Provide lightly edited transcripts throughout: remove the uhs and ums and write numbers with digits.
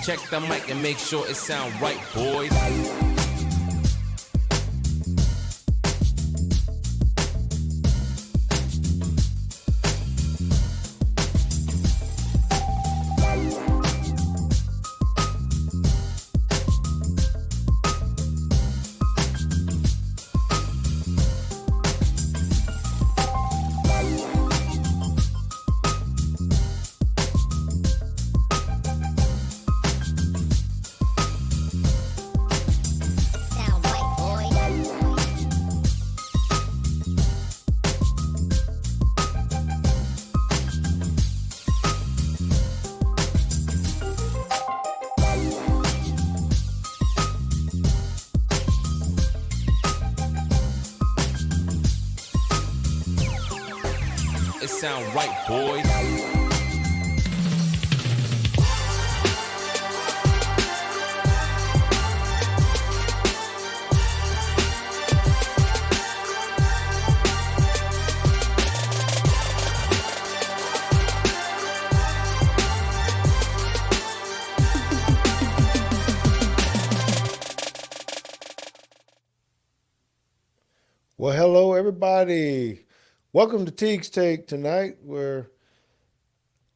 Check the mic and make sure it sound right, boys. It sound right, boys. Well, hello, everybody. Welcome to Teague's Take tonight, where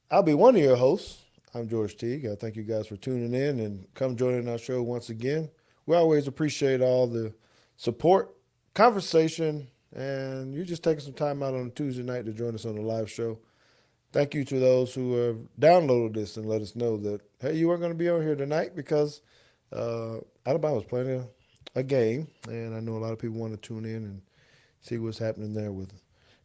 I'll be one of your hosts. I'm George Teague. I thank you guys for tuning in and come joining our show once again. We always appreciate all the support, conversation, and you just taking some time out on a Tuesday night to join us on the live show. Thank you to those who have downloaded this and let us know that, hey, you weren't going to be on here tonight because Alabama was playing a game, and I know a lot of people want to tune in and see what's happening there with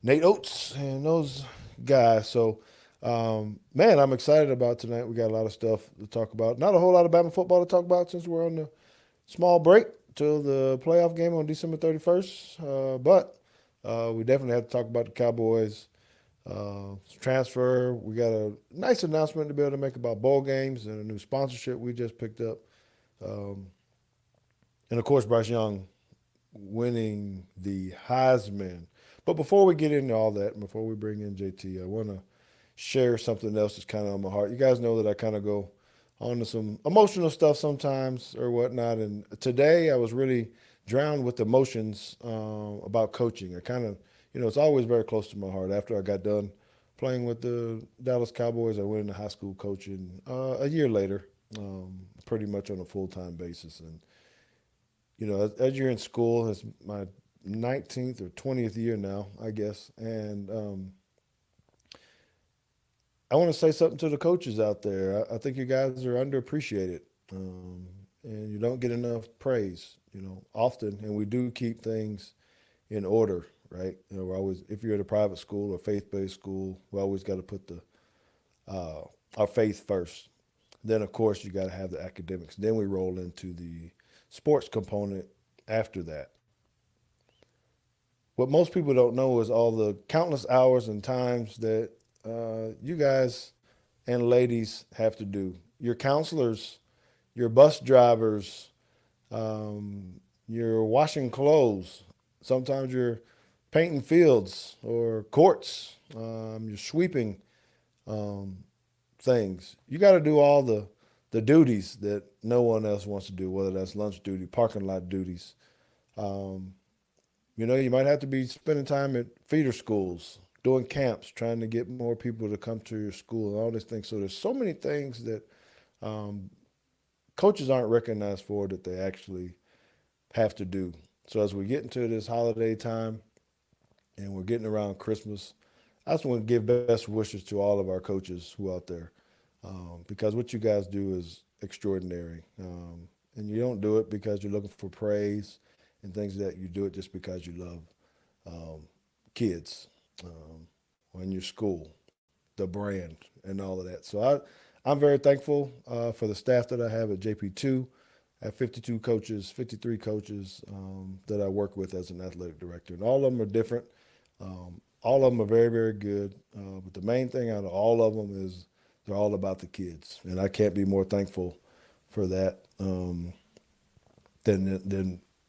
Nate Oates and those guys. So, man, I'm excited about tonight. We got a lot of stuff to talk about. Not a whole lot of Bama football to talk about since we're on the small break till the playoff game on December 31st. But we definitely have to talk about the Cowboys transfer. We got a nice announcement to be able to make about bowl games and a new sponsorship we just picked up. And, of course, Bryce Young winning the Heisman. But before we get into all that, and before we bring in JT, I want to share something else that's kind of on my heart. You guys know that I kind of go on to some emotional stuff sometimes or whatnot. And today I was really drowned with emotions about coaching. I kind of, it's always very close to my heart. After I got done playing with the Dallas Cowboys, I went into high school coaching a year later, pretty much on a full-time basis. And, as you're in school, it's my 19th or 20th year now, I guess. And I want to say something to the coaches out there. I think you guys are underappreciated, and you don't get enough praise, often. And we do keep things in order, right? We're always, if you're at a private school or faith-based school, we always got to put our faith first. Then, of course, you got to have the academics. Then we roll into the sports component after that. What most people don't know is all the countless hours and times that you guys and ladies have to do. Your counselors, your bus drivers, you're washing clothes. Sometimes you're painting fields or courts. You're sweeping things. You got to do all the duties that no one else wants to do, whether that's lunch duty, parking lot duties. You might have to be spending time at feeder schools, doing camps, trying to get more people to come to your school and all these things. So there's so many things that coaches aren't recognized for that they actually have to do. So as we get into this holiday time and we're getting around Christmas, I just want to give best wishes to all of our coaches who are out there because what you guys do is extraordinary. And you don't do it because you're looking for praise and things that you do it just because you love kids and your school, the brand, and all of that. So I'm very thankful for the staff that I have at JP2. I have 52 coaches, 53 coaches that I work with as an athletic director. And all of them are different. All of them are very, very good. But the main thing out of all of them is they're all about the kids. And I can't be more thankful for that than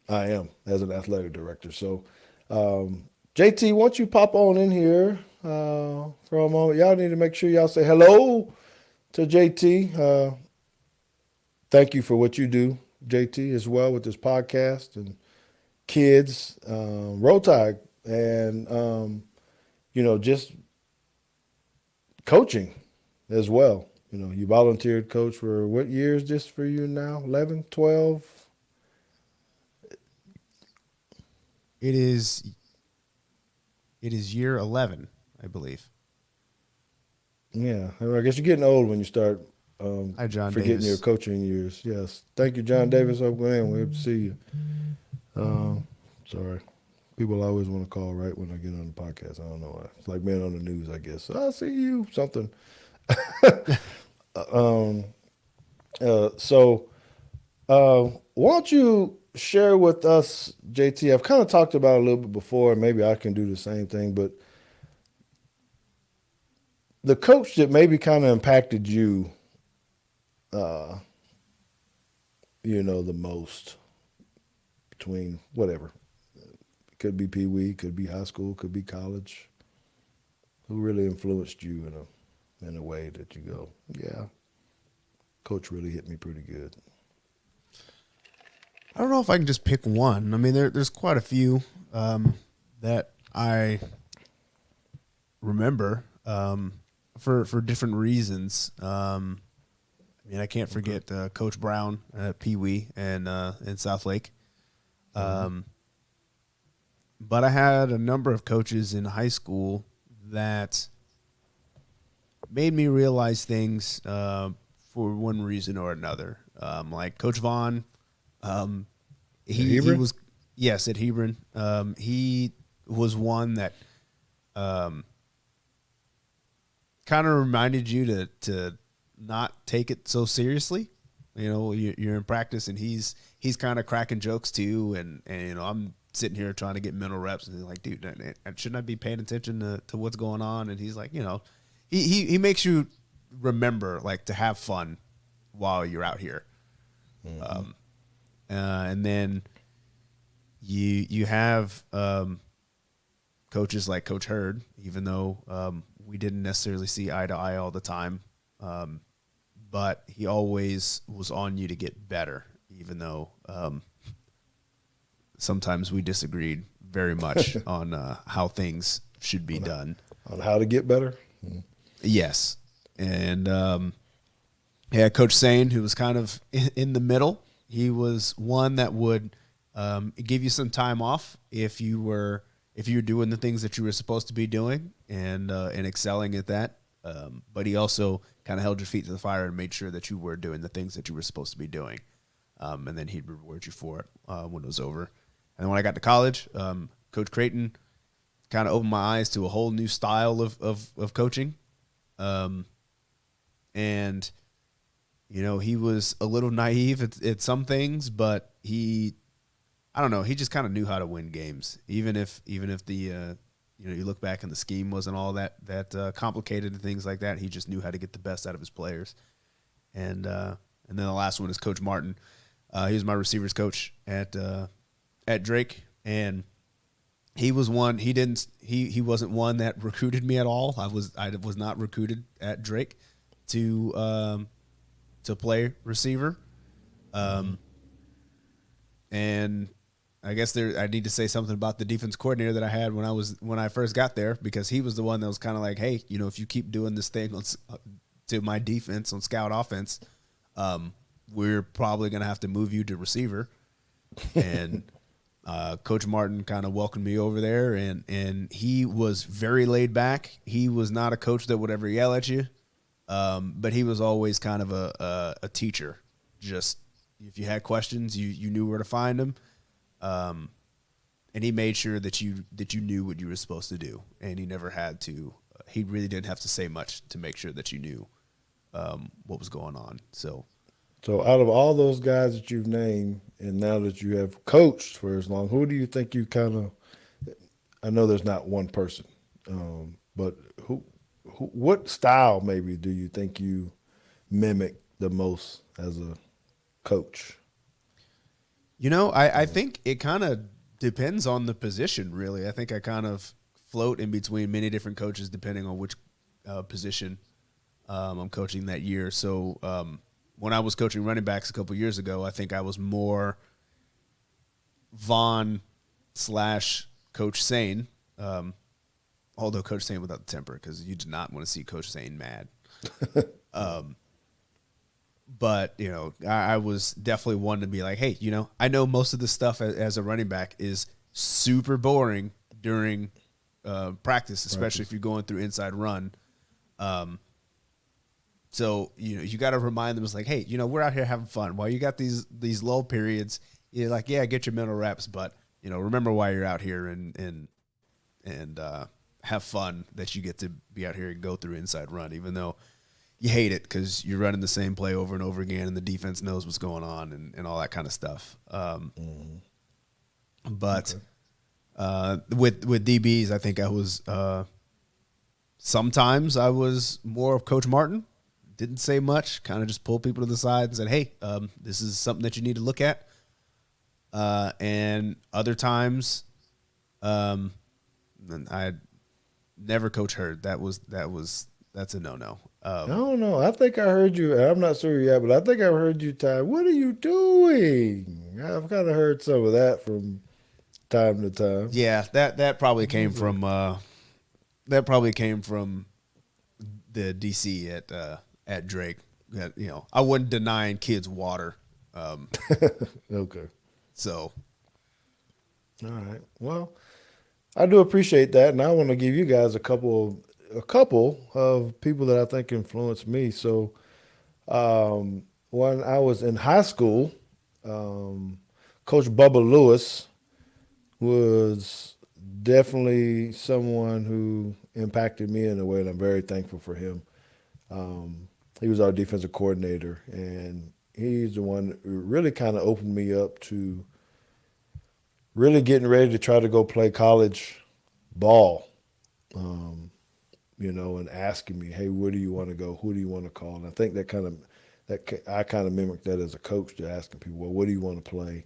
I am as an athletic director. So, JT, why don't you pop on in here for a moment? Y'all need to make sure y'all say hello to JT. thank you for what you do, JT, as well with this podcast and kids, Roll Tide, and just coaching as well. You volunteered coach for what years just for you now? 11, 12? It is year 11, I believe. Yeah, I guess you're getting old when you start Hi, John forgetting Davis. your coaching years. Yes. Thank you, John Davis. Man, we have to see you. Sorry. People always want to call right when I get on the podcast. I don't know why. It's like being on the news, I guess. I see you. Something. Why don't you share with us, JT? I've kind of talked about it a little bit before. Maybe I can do the same thing, but the coach that maybe kind of impacted you, the most between whatever. It could be Pee Wee, could be high school, could be college. Who really influenced you in a way that you go, yeah, coach really hit me pretty good. I don't know if I can just pick one. I mean, there's quite a few that I remember for different reasons. I can't forget Coach Brown at Pee Wee and in South Lake. But I had a number of coaches in high school that made me realize things for one reason or another. Like Coach Vaughn, he was, yes, at Hebron. He was one that kind of reminded you to not take it so seriously. You're in practice and he's kind of cracking jokes too, and I'm sitting here trying to get mental reps, and he's like, dude, shouldn't I be paying attention to what's going on? And he's like, he makes you remember like to have fun while you're out here. Mm-hmm. And then you have coaches like Coach Hurd, even though we didn't necessarily see eye to eye all the time, but he always was on you to get better, even though sometimes we disagreed very much on how things should be done. On how to get better? Mm-hmm. Yes. And Coach Sane, who was kind of in the middle. He was one that would give you some time off if you were doing the things that you were supposed to be doing and excelling at that. But he also kind of held your feet to the fire and made sure that you were doing the things that you were supposed to be doing. And then he'd reward you for it when it was over. And then when I got to college, Coach Creighton kind of opened my eyes to a whole new style of coaching. And he was a little naive at some things, but he just kind of knew how to win games, even if the you look back and the scheme wasn't all that complicated and things like that. He just knew how to get the best out of his players. And then the last one is Coach Martin. He was my receivers coach at Drake, and he was one. He wasn't one that recruited me at all. I was not recruited at Drake to play receiver. And I guess I need to say something about the defense coordinator that I had when I first got there, because he was the one that was kind of like, hey, if you keep doing this thing to my defense on scout offense, we're probably going to have to move you to receiver. And Coach Martin kind of welcomed me over there, and he was very laid back. He was not a coach that would ever yell at you. But he was always kind of a teacher. Just if you had questions, you knew where to find him. And he made sure that you knew what you were supposed to do. And he never had to. He really didn't have to say much to make sure that you knew what was going on. So out of all those guys that you've named, and now that you have coached for as long, who do you think you kind of? I know there's not one person, but what style maybe do you think you mimic the most as a coach? I think it kind of depends on the position, really. I think I kind of float in between many different coaches depending on which position I'm coaching that year. So when I was coaching running backs a couple years ago, I think I was more Vaughn / Coach Sane. Although Coach Sane without the temper, because you did not want to see Coach Sane mad. But, you know, I was definitely one to be like, hey, you know, I know most of this stuff as a running back is super boring during practice, especially if you're going through inside run. So, you know, you got to remind them, it's like, hey, you know, we're out here having fun. While you got these lull periods, you're like, yeah, get your mental reps, but, you know, remember why you're out here and have fun that you get to be out here and go through inside run, even though you hate it because you're running the same play over and over again and the defense knows what's going on and all that kind of stuff. But with DBs, I think I was sometimes I was more of Coach Martin. Didn't say much, kind of just pulled people to the side and said, hey, this is something that you need to look at. And other times, I never Coach Hurd. That's a no-no. I don't know. I think I heard you. I'm not sure yet, but I think I heard you, Ty. What are you doing? I've kind of heard some of that from time to time. Yeah, that probably came from the DC at Drake. That, you know, I wasn't denying kids water. Okay. So. All right. Well, I do appreciate that, and I want to give you guys a couple of people that I think influenced me. So, when I was in high school, Coach Bubba Lewis was definitely someone who impacted me in a way, and I'm very thankful for him. He was our defensive coordinator, and he's the one who really kind of opened me up to really getting ready to try to go play college ball. You know, and asking me, hey, where do you want to go? Who do you want to call? And I think I kind of mimicked that as a coach, to asking people, well, what do you want to play?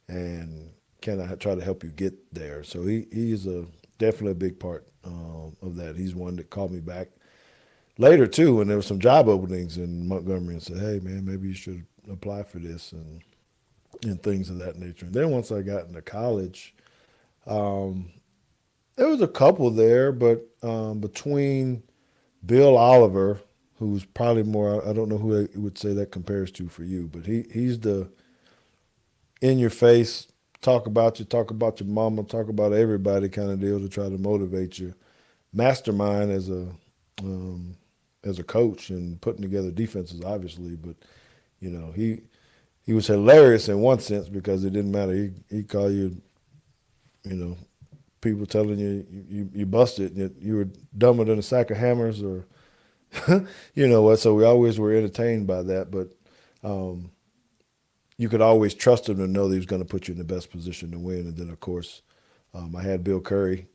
And can I try to help you get there? So he is definitely a big part of that. He's one that called me back later, too, when there were some job openings in Montgomery and said, hey, man, maybe you should apply for this and things of that nature. And then once I got into college, there was a couple there, but between Bill Oliver, who's probably more, I don't know who I would say that compares to for you, but he's the in-your-face, talk about your mama, talk about everybody kind of deal to try to motivate you. Mastermind as a coach and putting together defenses, obviously, but, you know, he was hilarious in one sense because it didn't matter. He'd call you, you know, people telling you busted, you were dumber than a sack of hammers, or you know what. So we always were entertained by that, but you could always trust him to know that he was going to put you in the best position to win. And then, of course, I had Bill Curry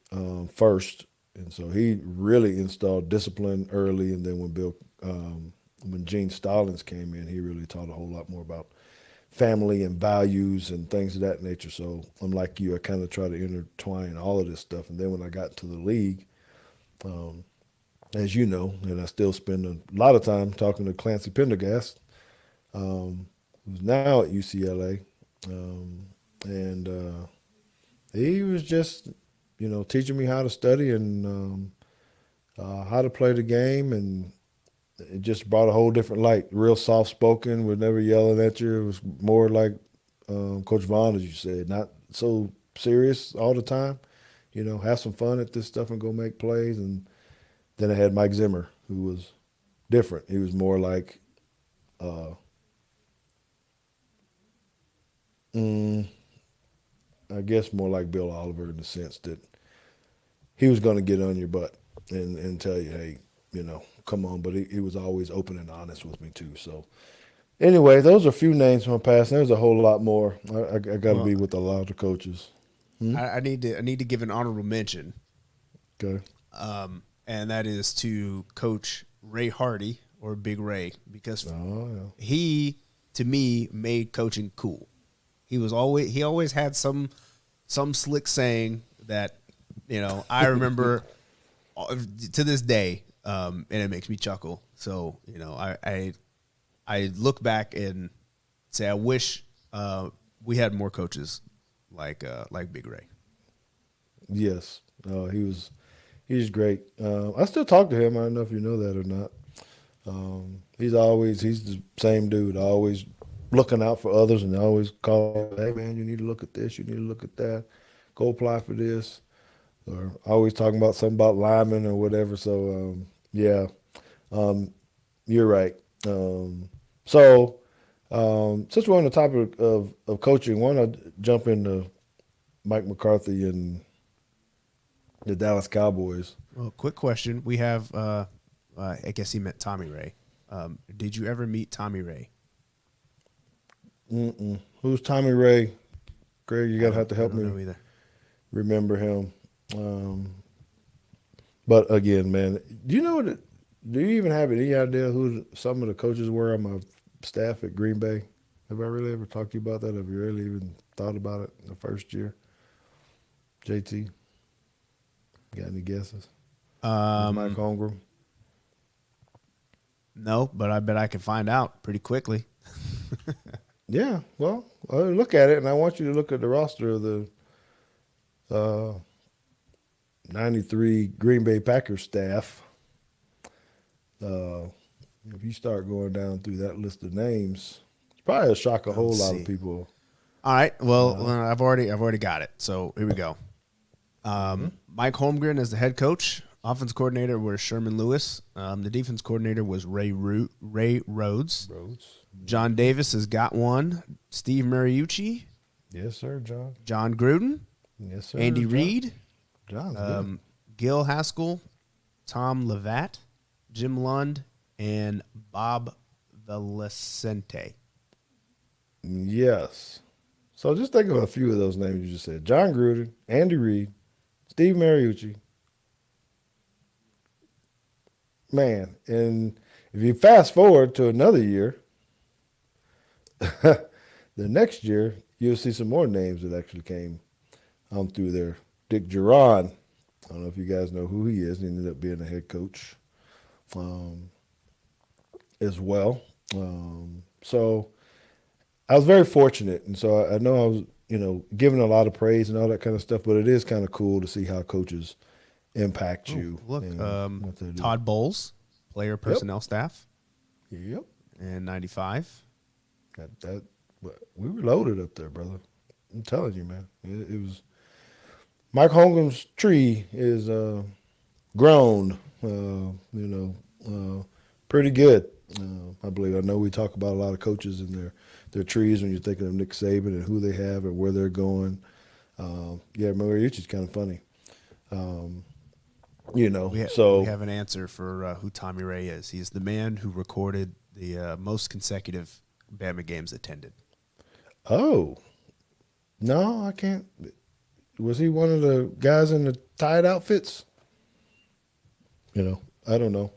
first, and so he really installed discipline early. And then when Gene Stallings came in, he really taught a whole lot more about family and values and things of that nature. So unlike you, I kind of try to intertwine all of this stuff. And then when I got to the league, as you know, and I still spend a lot of time talking to Clancy Pendergast, who's now at UCLA. And he was just, you know, teaching me how to study and how to play the game, and it just brought a whole different light. Real soft-spoken, was never yelling at you. It was more like Coach Vaughn, as you said, not so serious all the time. You know, have some fun at this stuff and go make plays. And then I had Mike Zimmer, who was different. He was more like I guess more like Bill Oliver in the sense that he was going to get on your butt and tell you, hey, you know, come on. But he was always open and honest with me too. So anyway, those are a few names from my past. There's a whole lot more. I got to be with a lot of the coaches. I need to give an honorable mention. Okay. And that is to Coach Ray Hardy, or Big Ray, because he, to me, made coaching cool. He always had some slick saying that, you know, I remember to this day, and it makes me chuckle. So, you know, I I look back and say I wish we had more coaches like Big Ray. Yes, he's great. I still talk to him. I don't know if you know that or not. He's the same dude, always looking out for others and always calling, hey man, you need to look at this, you need to look at that, go apply for this, or always talking about something about linemen or whatever. So yeah, you're right. Since we're on the topic of coaching, why don't I jump into Mike McCarthy and the Dallas Cowboys? Well, quick question. We have, I guess he meant Tommy Ray. Did you ever meet Tommy Ray? Mm-mm. Who's Tommy Ray? Greg, you're gonna have to help me remember him. But again, man, do you even have any idea who some of the coaches were on my staff at Green Bay? Have I really ever talked to you about that? Have you really even thought about it in the first year? JT, got any guesses? Mike Holmgren? No, but I bet I can find out pretty quickly. Yeah, well, look at it, and I want you to look at the roster of the 93 Green Bay Packers staff. If you start going down through that list of names, it's probably a shock a whole lot of people. All right, well, I've already got it. So here we go. Mike Holmgren as the head coach. Offense coordinator was Sherman Lewis. The defense coordinator was Ray Rhodes. John Davis has got one. Steve Mariucci. Yes, sir, John. John Gruden. Yes, sir. Andy John. Reid. John's good. Gil Haskell. Tom Levatt. Jim Lund. And Bob Valesente. Yes. So just think of a few of those names you just said. John Gruden, Andy Reid, Steve Mariucci. Man, and if you fast forward to another year, the next year, you'll see some more names that actually came through there. Dick Geron. I don't know if you guys know who he is. He ended up being a head coach as well. So I was very fortunate. And so I know I was, given a lot of praise and all that kind of stuff, but it is kind of cool to see how coaches impact you. Look, Todd Bowles, player personnel staff. Yep. In 95. We were loaded up there, brother. I'm telling you, man. It was Mike Holmgren's tree is grown, pretty good. I believe. I know we talk about a lot of coaches and their trees when you're thinking of Nick Saban and who they have and where they're going. Mariucci's kind of funny. We have an answer for who Tommy Ray is. He's the man who recorded the most consecutive Bama games attended. Oh, no, I can't. Was he one of the guys in the tied outfits? I don't know.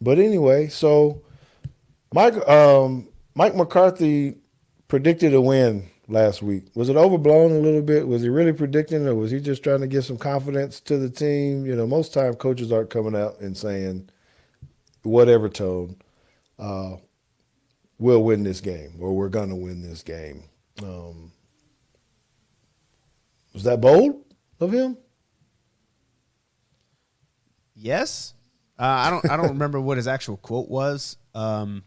But anyway, so Mike McCarthy predicted a win last week. Was it overblown a little bit? Was he really predicting, or was he just trying to give some confidence to the team? Most time coaches aren't coming out and saying whatever tone, we'll win this game or we're going to win this game. Was that bold of him? Yes. I don't remember what his actual quote was. I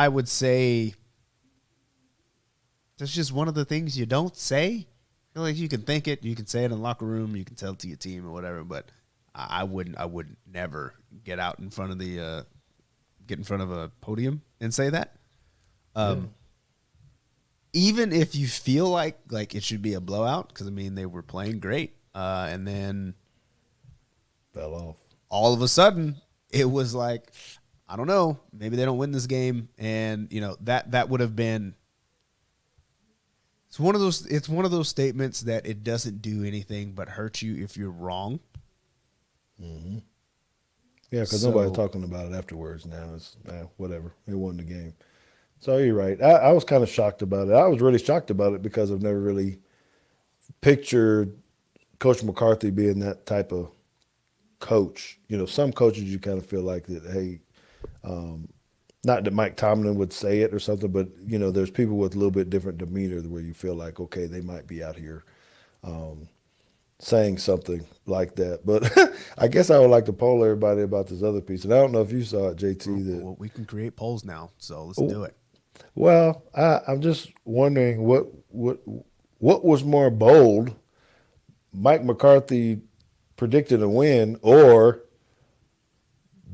would say that's just one of the things you don't say. I feel like you can think it, you can say it in the locker room, you can tell it to your team or whatever, but I would never get out in front of a podium and say that. Even if you feel like it should be a blowout, because they were playing great, and then fell off. All of a sudden, it was like, I don't know, maybe they don't win this game, and that would have been. It's one of those statements that it doesn't do anything but hurt you if you're wrong. Mm-hmm. Yeah, because nobody's talking about it afterwards now. It's whatever. They won the game. So you're right. I was kind of shocked about it. I was really shocked about it because I've never really pictured Coach McCarthy being that type of coach. Some coaches you kind of feel like that, hey, Not that Mike Tomlin would say it or something, but there's people with a little bit different demeanor where you feel like, okay, they might be out here saying something like that. But I guess I would like to poll everybody about this other piece. And I don't know if you saw it, JT. Well, we can create polls now, so let's do it. Well, I'm just wondering what was more bold, Mike McCarthy predicted a win or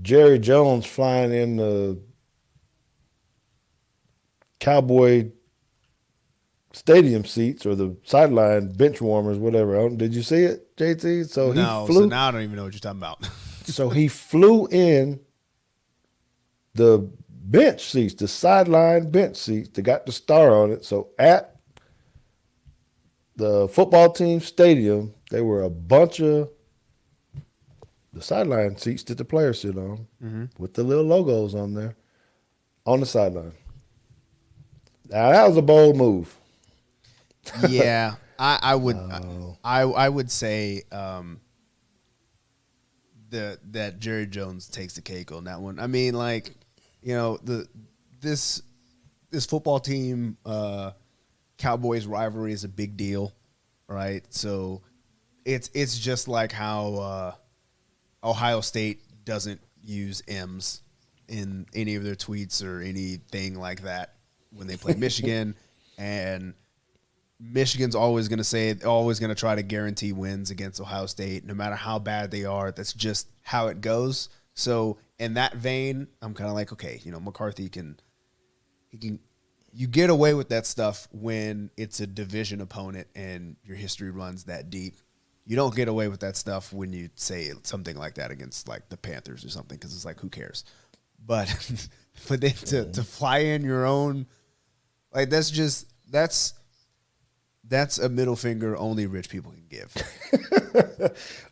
Jerry Jones flying in the Cowboy stadium seats or the sideline bench warmers, whatever. Did you see it, JT? So No, he flew. so now I don't even know what you're talking about. So he flew in the bench seats, the sideline bench seats that got the star on it. So at the football team stadium, there were a bunch of the sideline seats that the players sit on with the little logos on there on the sideline. Now that was a bold move. Yeah, I would say that Jerry Jones takes the cake on that one. I mean, like, this football team Cowboys rivalry is a big deal, right? So it's just like how Ohio State doesn't use M's in any of their tweets or anything like that when they play Michigan, and Michigan's always going to try to guarantee wins against Ohio State, no matter how bad they are. That's just how it goes. So in that vein, I'm kind of like, okay, McCarthy you get away with that stuff when it's a division opponent and your history runs that deep. You don't get away with that stuff when you say something like that against like the Panthers or something, because it's like, who cares? But then to fly in your own, like, that's a middle finger only rich people can give.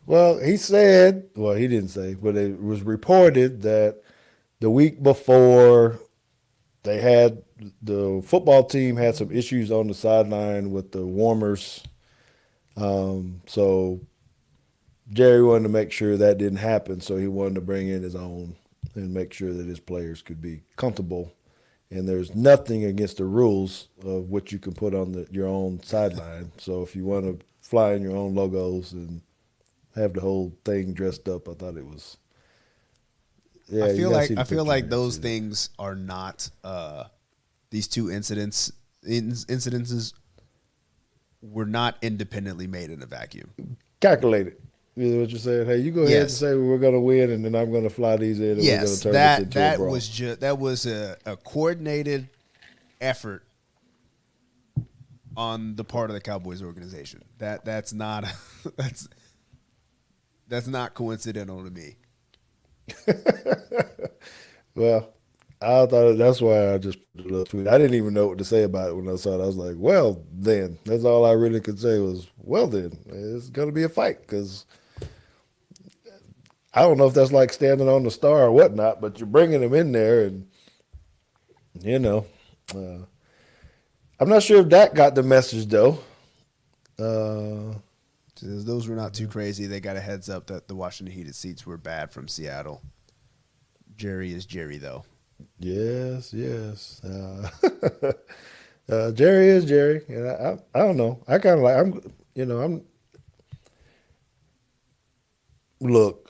Well, he didn't say, but it was reported that the week before the football team had some issues on the sideline with the warmers. So Jerry wanted to make sure that didn't happen. So he wanted to bring in his own and make sure that his players could be comfortable. And there's nothing against the rules of what you can put on your own sideline. So if you want to fly in your own logos and have the whole thing dressed up, I thought it was. Yeah, I feel like those things are not these two incidences were not independently made in a vacuum. Calculated. You know what you're saying? Hey, you go ahead and say we're going to win, and then I'm going to fly these in, and we're going to turn this into a brawl. That was a coordinated effort on the part of the Cowboys organization. That's not coincidental to me. Well, I thought that's why I just put a little tweet. I didn't even know what to say about it when I saw it. I was like, well, then. That's all I really could say was, well, then. It's going to be a fight, because I don't know if that's like standing on the star or whatnot, but you're bringing them in there, and, I'm not sure if Dak got the message, though. Those were not too crazy. They got a heads up that the Washington heated seats were bad from Seattle. Jerry is Jerry, though. Yes. Jerry is Jerry. And I don't know. I kind of like, look,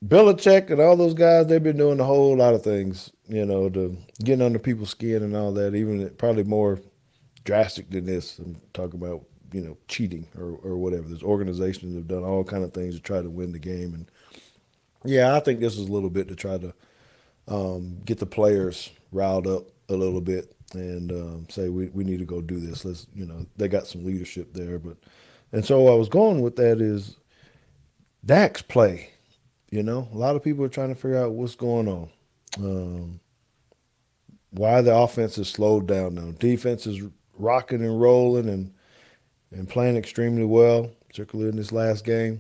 Belichick and all those guys, they've been doing a whole lot of things, to getting under people's skin and all that, even probably more drastic than this. I'm talking about, cheating or whatever. There's organizations that have done all kind of things to try to win the game. And yeah, I think this is a little bit to try to get the players riled up a little bit and say we need to go do this. Let's, they got some leadership there, and so I was going with that is Dak's play. A lot of people are trying to figure out what's going on, why the offense is slowed down now. Defense is rocking and rolling and playing extremely well, particularly in this last game.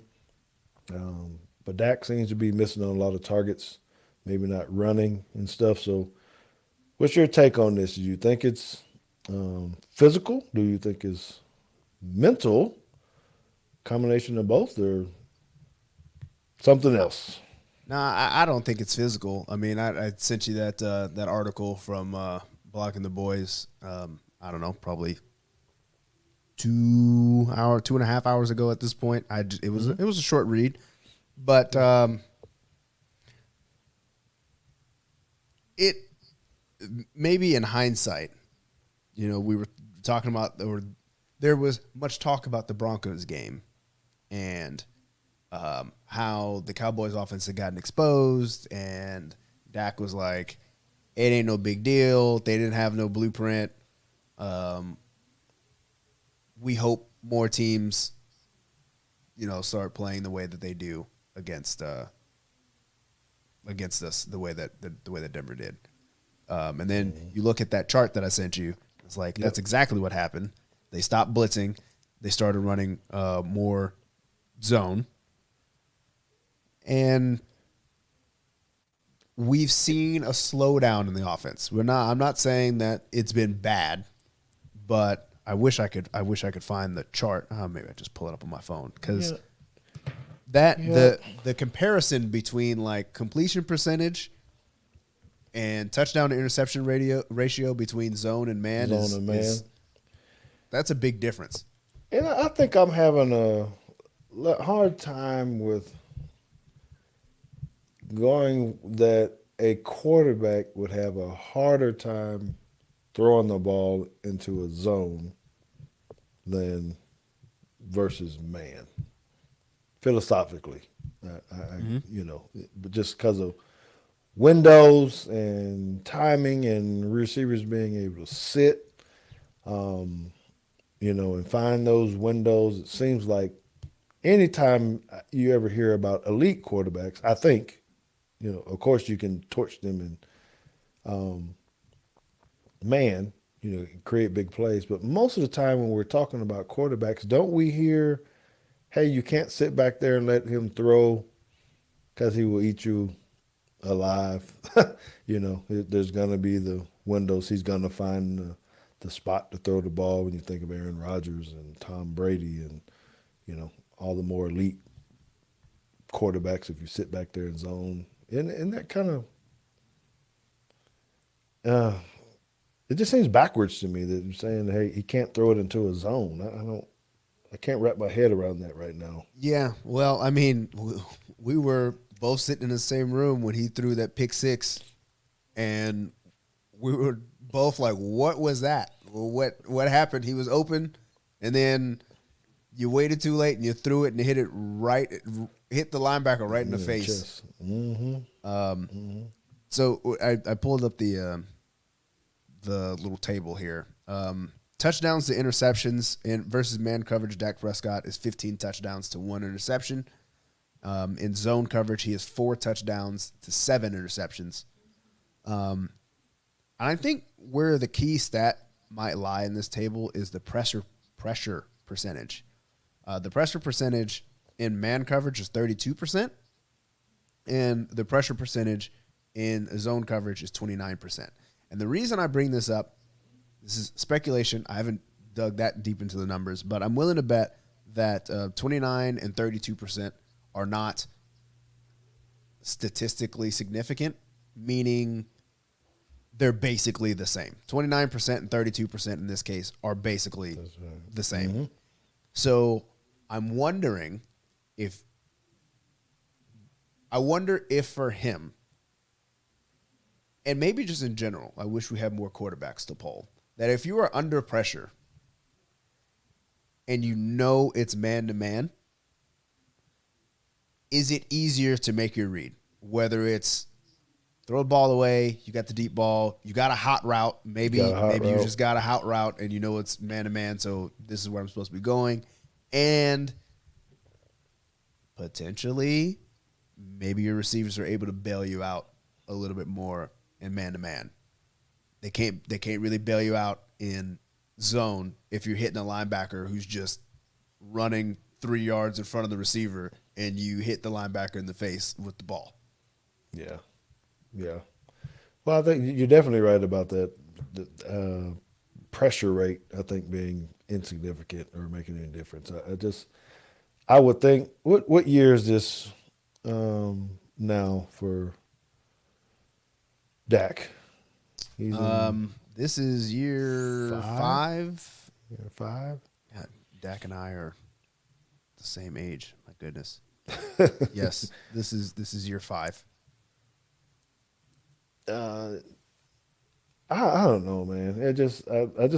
But Dak seems to be missing on a lot of targets, maybe not running and stuff. So what's your take on this? Do you think it's physical? Do you think it's mental? Combination of both, or something else? No, I don't think it's physical. I mean, I sent you that article from Blocking the Boys. I don't know, probably 2.5 hours ago at this point. It was a short read, but it maybe in hindsight, we were talking about, or there was much talk about the Broncos game and how the Cowboys offense had gotten exposed, and Dak was like, it ain't no big deal. They didn't have no blueprint. We hope more teams, start playing the way that they do against us, the way that Denver did. And then you look at that chart that I sent you. It's like, that's exactly what happened. They stopped blitzing. They started running more zone. And we've seen a slowdown in the offense. I'm not saying that it's been bad, but I wish I could find the chart. Maybe I just pull it up on my phone, because the comparison between like completion percentage and touchdown to interception ratio between zone and man that's a big difference. And I think I'm having a hard time with going that a quarterback would have a harder time throwing the ball into a zone than versus man. Philosophically, but just because of windows and timing and receivers being able to sit, and find those windows. It seems like anytime you ever hear about elite quarterbacks, I think, of course you can torch them and create big plays. But most of the time when we're talking about quarterbacks, don't we hear, hey, you can't sit back there and let him throw because he will eat you alive. There's going to be the windows. He's going to find the spot to throw the ball when you think of Aaron Rodgers and Tom Brady and, all the more elite quarterbacks if you sit back there in zone. And that kind of it just seems backwards to me that you're saying, hey, he can't throw it into a zone. I can't wrap my head around that right now. Yeah, well, I mean, we were both sitting in the same room when he threw that pick six, and we were both like, what was that? What happened? He was open, and then you waited too late, and you threw it, and it hit the linebacker right in the face. So I pulled up the little table here. Touchdowns to interceptions versus man coverage, Dak Prescott is 15 touchdowns to 1 interception. In zone coverage, he has 4 touchdowns to 7 interceptions. And I think where the key stat might lie in this table is the pressure percentage. The pressure percentage in man coverage is 32%, and the pressure percentage in zone coverage is 29%. And the reason I bring this up, this is speculation. I haven't dug that deep into the numbers, but I'm willing to bet that 29 and 32% are not statistically significant, meaning they're basically the same. 29% and 32% in this case are basically the same. Mm-hmm. So I'm wondering if for him, and maybe just in general, I wish we had more quarterbacks to poll, that if you are under pressure and it's man-to-man, is it easier to make your read? Whether it's throw the ball away, you got the deep ball, you got a hot route, maybe you just got a hot route and it's man-to-man, so this is where I'm supposed to be going. And potentially, maybe your receivers are able to bail you out a little bit more in man-to-man. They can't really bail you out in zone if you're hitting a linebacker who's just running 3 yards in front of the receiver and you hit the linebacker in the face with the ball. Yeah. Well, I think you're definitely right about that. The pressure rate, I think, being insignificant or making any difference. I would think, what year is this? now for Dak? He's in This is year five. year 5. God, Dak and I are the same age. My goodness. Yes, this is year 5. I don't know, man. I just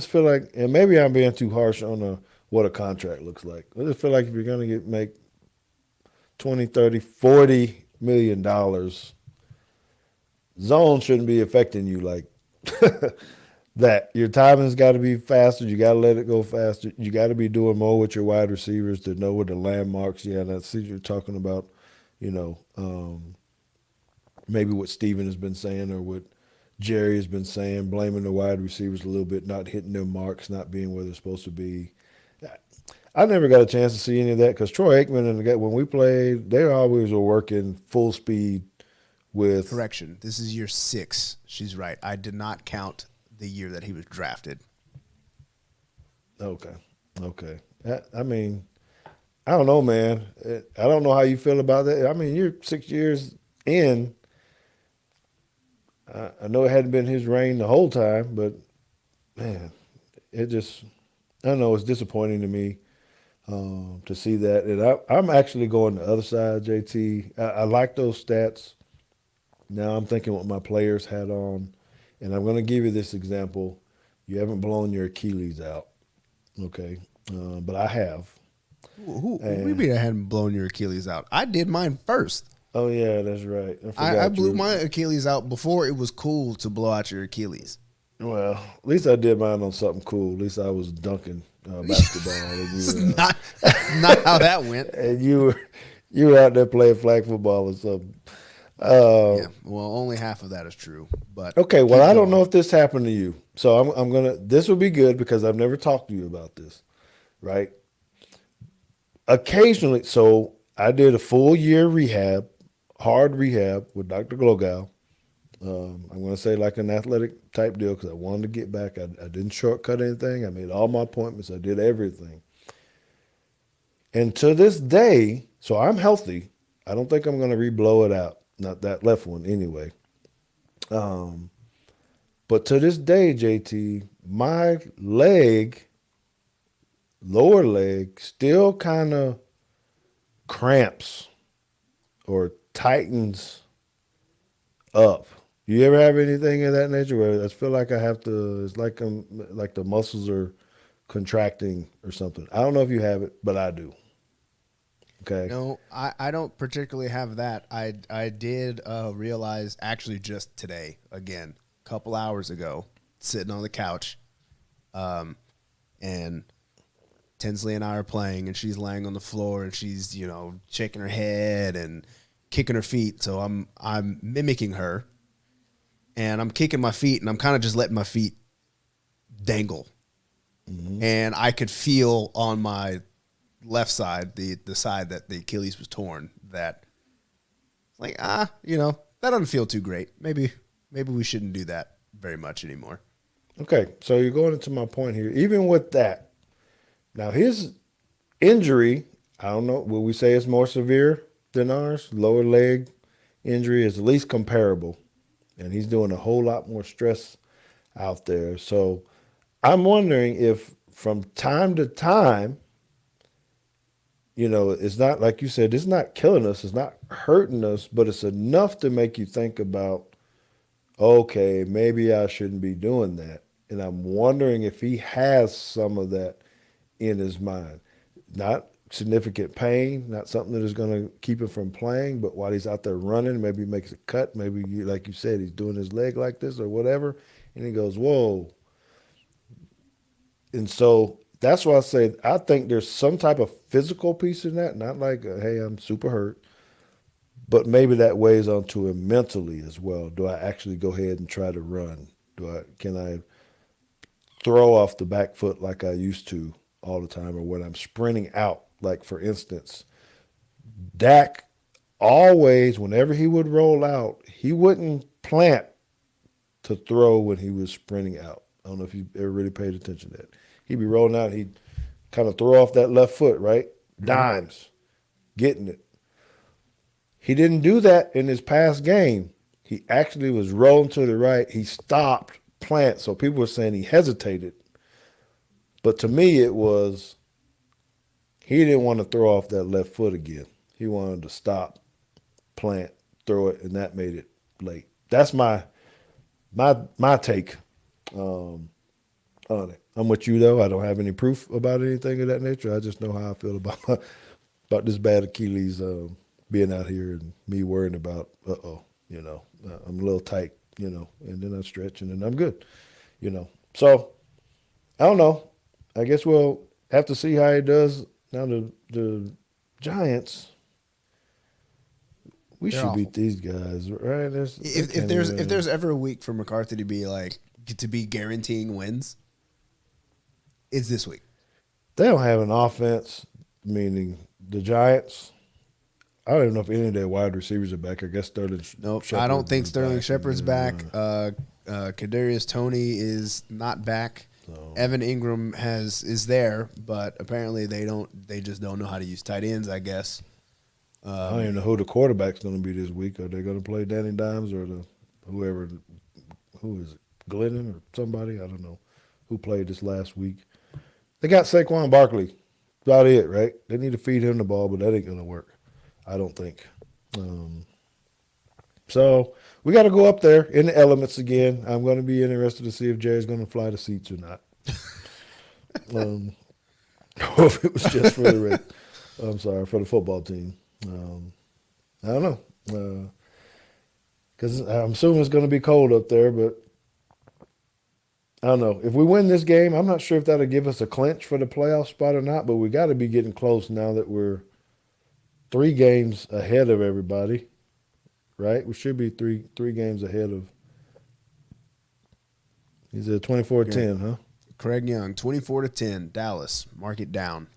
feel like, and maybe I'm being too harsh on what a contract looks like. I just feel like if you're gonna make 20, 30, 40 million dollars, zone shouldn't be affecting you like that. Your timing's got to be faster. You got to let it go faster. You got to be doing more with your wide receivers to know where the landmarks. Yeah, that's what you're talking about. You know, maybe what Steven has been saying or what Jerry has been saying, blaming the wide receivers a little bit, not hitting their marks, not being where they're supposed to be. I never got a chance to see any of that because Troy Aikman and the guy, when we played, they always were working full speed with. Correction. This is year 6. She's right. I did not count the year that he was drafted. Okay. I mean, I don't know, man. I don't know how you feel about that. I mean, you're 6 years in. I know it hadn't been his reign the whole time, but man, it just, I don't know, it's disappointing to me to see that. And I'm actually going the other side, JT. I like those stats. Now I'm thinking what my players had on, and I'm going to give you this example. You haven't blown your Achilles out, okay? But I have. Who maybe I hadn't blown your Achilles out. I did mine first. Oh, yeah, that's right. I blew my Achilles out before it was cool to blow out your Achilles. Well, at least I did mine on something cool. At least I was dunking basketball. And Not how that went. And you were out there playing flag football or something. Yeah, well, only half of that is true. But Okay, well, I don't know if this happened to you. So I'm gonna. This will be good because I've never talked to you about this, right? Occasionally, so I did a full year rehab, hard rehab with Dr. Glogow. I'm going to say like an athletic type deal because I wanted to get back. I didn't shortcut anything. I made all my appointments. I did everything. And to this day, so I'm healthy. I don't think I'm going to re-blow it out. Not that left one anyway. But to this day, JT, my leg, lower leg, still kind of cramps or tightens up. You ever have anything of that nature where I feel like I have to? It's like like the muscles are contracting or something. I don't know if you have it, but I do. Okay. No, I don't particularly have that. I did realize actually just today, again, a couple hours ago, sitting on the couch, and Tinsley and I are playing, and she's laying on the floor, and she's shaking her head and kicking her feet. So I'm mimicking her, and I'm kicking my feet, and I'm kind of just letting my feet dangle, and I could feel on my left side, the side that the Achilles was torn, that like that doesn't feel too great. Maybe we shouldn't do that very much anymore. Okay, so you're going into my point here. Even with that, now his injury, I don't know, will we say it's more severe than ours? Lower leg injury is at least comparable, and he's doing a whole lot more stress out there. So I'm wondering if from time to time, it's not like you said, it's not killing us, it's not hurting us, but it's enough to make you think about, okay, maybe I shouldn't be doing that. And I'm wondering if he has some of that in his mind. Not significant pain, not something that is going to keep him from playing, but while he's out there running, maybe he makes a cut, maybe, like you said, he's doing his leg like this or whatever, and he goes, whoa. And so that's why I say I think there's some type of physical piece in that, not like, hey, I'm super hurt, but maybe that weighs onto him mentally as well. Do I actually go ahead and try to run? Can I throw off the back foot like I used to all the time, or when I'm sprinting out? Like, for instance, Dak always, whenever he would roll out, he wouldn't plant to throw when he was sprinting out. I don't know if you ever really paid attention to that. He'd be rolling out, he'd kind of throw off that left foot, right? Dimes, getting it. He didn't do that in his past game. He actually was rolling to the right. He stopped plant. So people were saying he hesitated. But to me, it was he didn't want to throw off that left foot again. He wanted to stop, plant, throw it, and that made it late. That's my take on it. I'm with you though. I don't have any proof about anything of that nature. I just know how I feel about this bad Achilles being out here and me worrying about I'm a little tight, and then I stretch and then I'm good, So I don't know. I guess we'll have to see how he does. Now the Giants, we They're should awful. beat these guys, right? If there's ever a week for McCarthy to be guaranteeing wins, it's this week. They don't have an offense, meaning the Giants. I don't even know if any of their wide receivers are back. I guess Sterling. Nope, Shepard I don't think is Sterling back. Shepard's back. Kadarius Toney is not back. Evan Ingram is there, but apparently they just don't know how to use tight ends, I guess. I don't even know who the quarterback's going to be this week. Are they going to play Danny Dimes or who is it, Glennon or somebody? I don't know who played this last week. They got Saquon Barkley. About it, right? They need to feed him the ball, but that ain't going to work, I don't think. So we got to go up there in the elements again. I'm going to be interested to see if Jerry's going to fly the seats or not. Or if it was just for for the football team. I don't know. Because I'm assuming it's going to be cold up there, but I don't know. If we win this game, I'm not sure if that'll give us a clinch for the playoff spot or not, but we got to be getting close now that we're 3 games ahead of everybody, right? We should be three games ahead of. He's at 24-10, huh? Craig Young, 24-10, Dallas. Mark it down.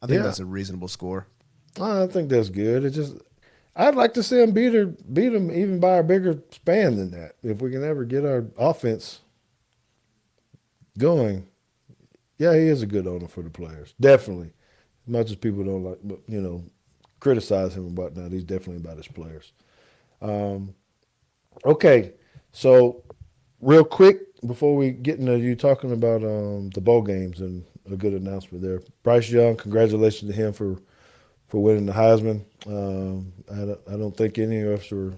I think that's a reasonable score. I think that's good. I'd like to see him beat him even by a bigger span than that. If we can ever get our offense going, yeah, he is a good owner for the players, definitely. As much as people don't like, criticize him about that, he's definitely about his players. Okay, so real quick before we get into you talking about the bowl games and a good announcement there, Bryce Young, congratulations to him for winning the Heisman. I don't think any of us were.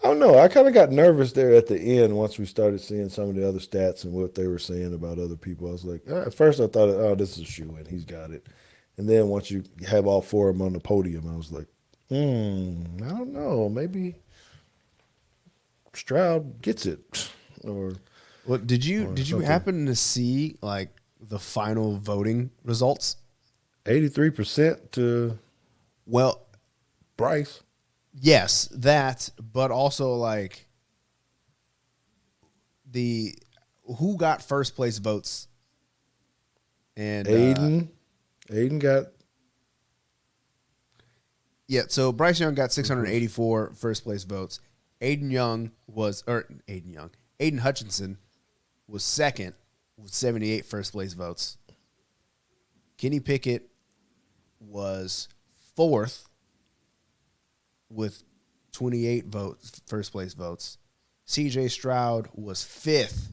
I don't know. I kind of got nervous there at the end once we started seeing some of the other stats and what they were saying about other people. I was like, at first I thought, oh, this is a shoe-in. He's got it. And then once you have all 4 of them on the podium, I was like, I don't know. Maybe Stroud gets it. Or Did you happen to see like the final voting results? 83% to Bryce. Yes, that, but also like who got first place votes? And Aiden got. Yeah, so Bryce Young got 684 first place votes. Aiden Hutchinson was second with 78 first place votes. Kenny Pickett was fourth with 28 first place votes. CJ Stroud was fifth.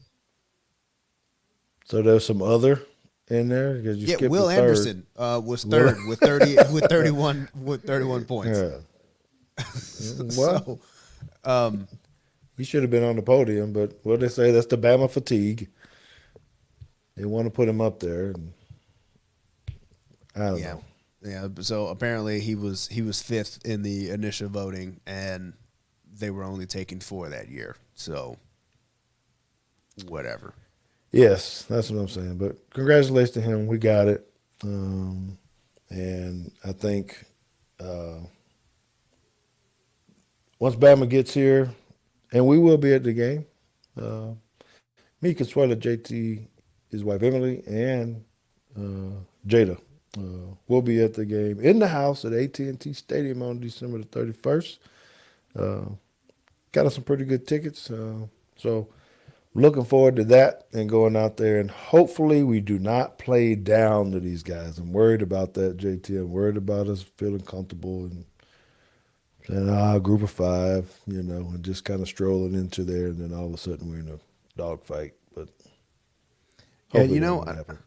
So there's some other in there because you skipped Will the third. Anderson was third with 31 points. Yeah. Well, he should have been on the podium, but what they say, that's the Bama fatigue. They want to put him up there. And I don't know. Yeah, so apparently he was fifth in the initial voting, and they were only taking 4 that year. So, whatever. Yes, that's what I'm saying. But congratulations to him. We got it. And I think once Bama gets here, and we will be at the game, me, Consuela, JT, his wife Emily, and Jada will be at the game in the house at AT&T Stadium on December the 31st. Got us some pretty good tickets. So looking forward to that and going out there. And hopefully we do not play down to these guys. I'm worried about that, JT. I'm worried about us feeling comfortable and saying, group of five, and just kind of strolling into there. And then all of a sudden we're in a dogfight. But Yeah, hopefully that won't happen.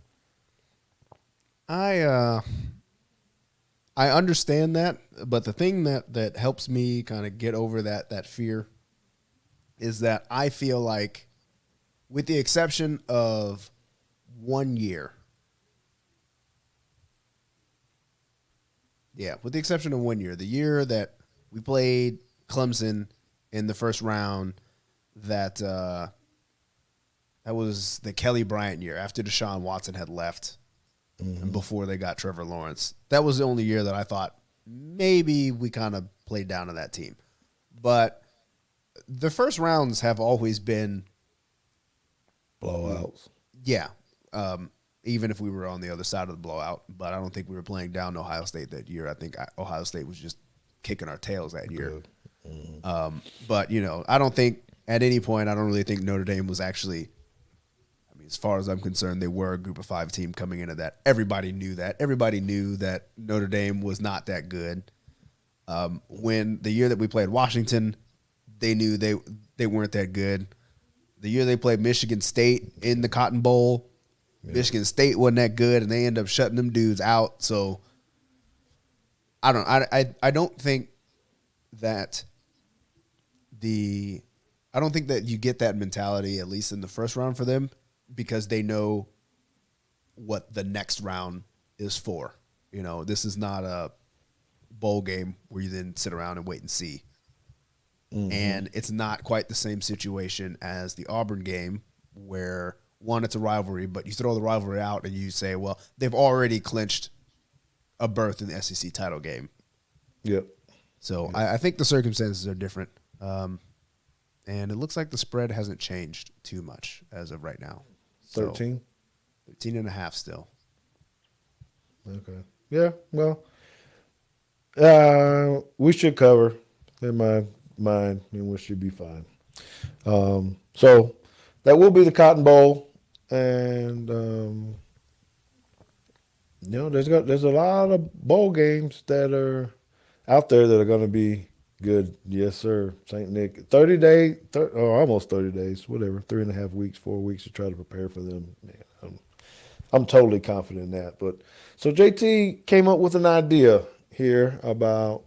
I understand that, but the thing that helps me kind of get over that fear is that I feel like, with the exception of 1 year, with the exception of 1 year, the year that we played Clemson in the first round, that was the Kelly Bryant year after Deshaun Watson had left. And before they got Trevor Lawrence. That was the only year that I thought maybe we kind of played down to that team. But the first rounds have always been blowouts. Yeah. Even if we were on the other side of the blowout. But I don't think we were playing down Ohio State that year. I think Ohio State was just kicking our tails that year. But, I don't think at any point, I don't really think Notre Dame was actually, as far as I'm concerned, they were a group of five team coming into that. Everybody knew that. Everybody knew that Notre Dame was not that good. When the year that we played Washington, they knew they weren't that good. The year they played Michigan State in the Cotton Bowl, Michigan State wasn't that good, and they ended up shutting them dudes out. So I don't think that you get that mentality, at least in the first round for them, because they know what the next round is for. This is not a bowl game where you then sit around and wait and see. And it's not quite the same situation as the Auburn game where, one, it's a rivalry, but you throw the rivalry out and you say, well, they've already clinched a berth in the SEC title game. Yep. So I think the circumstances are different. And it looks like the spread hasn't changed too much as of right now. 13? 13.5 still. Okay. Yeah, well, we should cover, in my mind, and we should be fine. So that will be the Cotton Bowl. And, there's a lot of bowl games that are out there that are going to be good. Yes, sir. St. Nick. 30 days, almost 30 days, whatever, 3.5 weeks, 4 weeks to try to prepare for them. Man, I'm totally confident in that. But so JT came up with an idea here about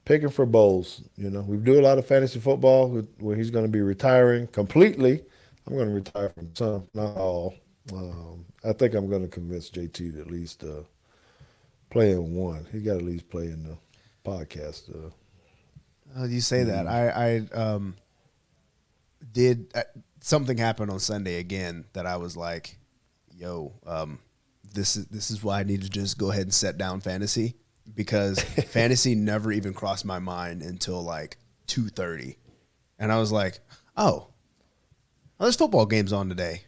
picking for bowls. We do a lot of fantasy football where he's going to be retiring completely. I'm going to retire from some, not all. I think I'm going to convince JT to at least play in one. He got to at least play in the podcast. You say that. I did something happen on Sunday again that I was like, yo, this is why I need to just go ahead and set down fantasy, because fantasy never even crossed my mind until like 2:30. And I was like, oh, there's football games on today.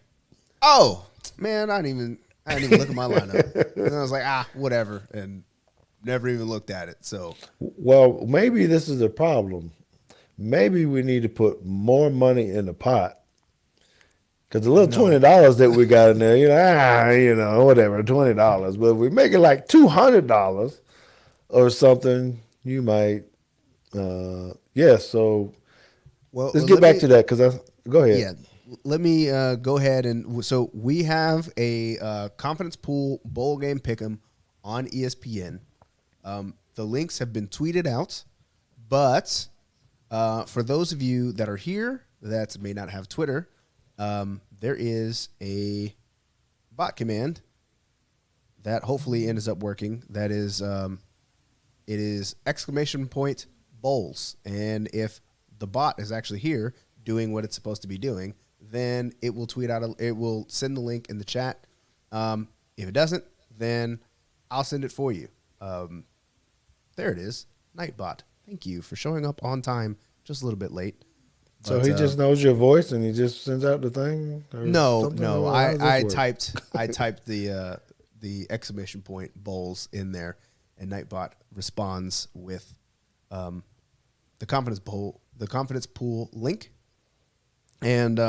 Oh, man, I didn't even look at my lineup. And I was like, whatever, and never even looked at it. So, well, maybe this is a problem. Maybe we need to put more money in the pot, because the little $20 that we got in there, whatever, $20. But if we make it like $200 or something, you might. So let's get back to that, because go ahead. Yeah. Let me go ahead and so we have a confidence pool bowl game pick'em on ESPN. The links have been tweeted out, but for those of you that are here that may not have Twitter, there is a bot command that hopefully ends up working. That is, it is !bowls, and if the bot is actually here doing what it's supposed to be doing, then it will tweet out. It will send the link in the chat. If it doesn't, then I'll send it for you. There it is, Nightbot. Thank you for showing up on time, just a little bit late. So he just knows your voice and he just sends out the thing? No. I typed the !bowls in there, and Nightbot responds with the confidence pool link. And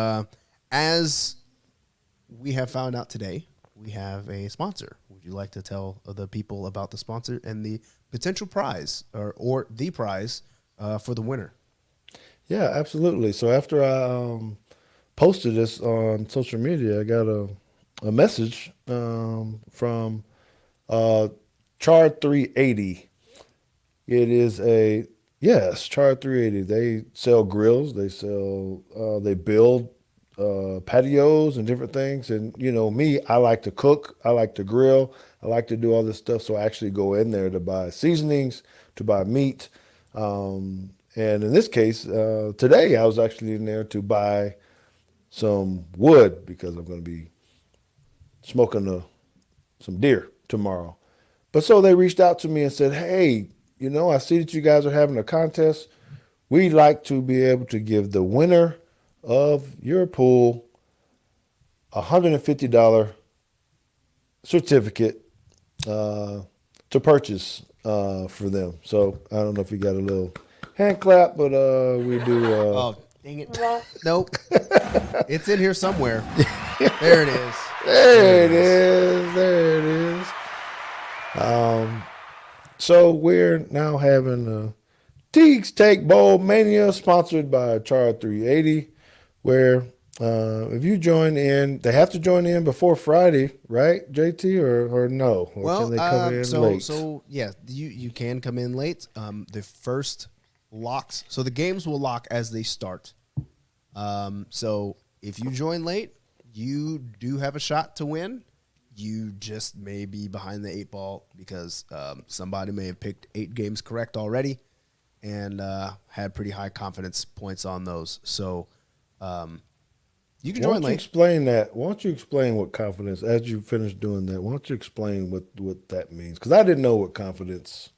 as we have found out today, we have a sponsor. Would you like to tell the people about the sponsor and the potential prize or the prize for the winner? Yeah, absolutely. So after I posted this on social media, I got a message from Char 380. It is a yes, Char 380. They sell grills. They build patios and different things. And you know me, I like to cook. I like to grill. I like to do all this stuff. So I actually go in there to buy seasonings, to buy meat. And in this case, today I was actually in there to buy some wood because I'm going to be smoking some deer tomorrow. But so they reached out to me and said, hey, you know, I see that you guys are having a contest. We'd like to be able to give the winner of your pool a $150 certificate to purchase for them. So I don't know if you got a little hand clap, but we do. Oh, dang it. Nope. It's in here somewhere. There it is. There it is. There it is. So we're now having Teague's Take Bowl Mania, sponsored by Char 380, where if you join in, they have to join in before Friday, right, JT, or no? Or Well, can they come in late? so yeah, you can come in late. The first locks, so the games will lock as they start. So if you join late, you do have a shot to win. You just may be behind the 8 ball because somebody may have picked 8 games correct already and had pretty high confidence points on those. So you can Why join don't you late. explain that? Why don't you explain what confidence, as you finish doing that, why don't you explain what that means? Because I didn't know what confidence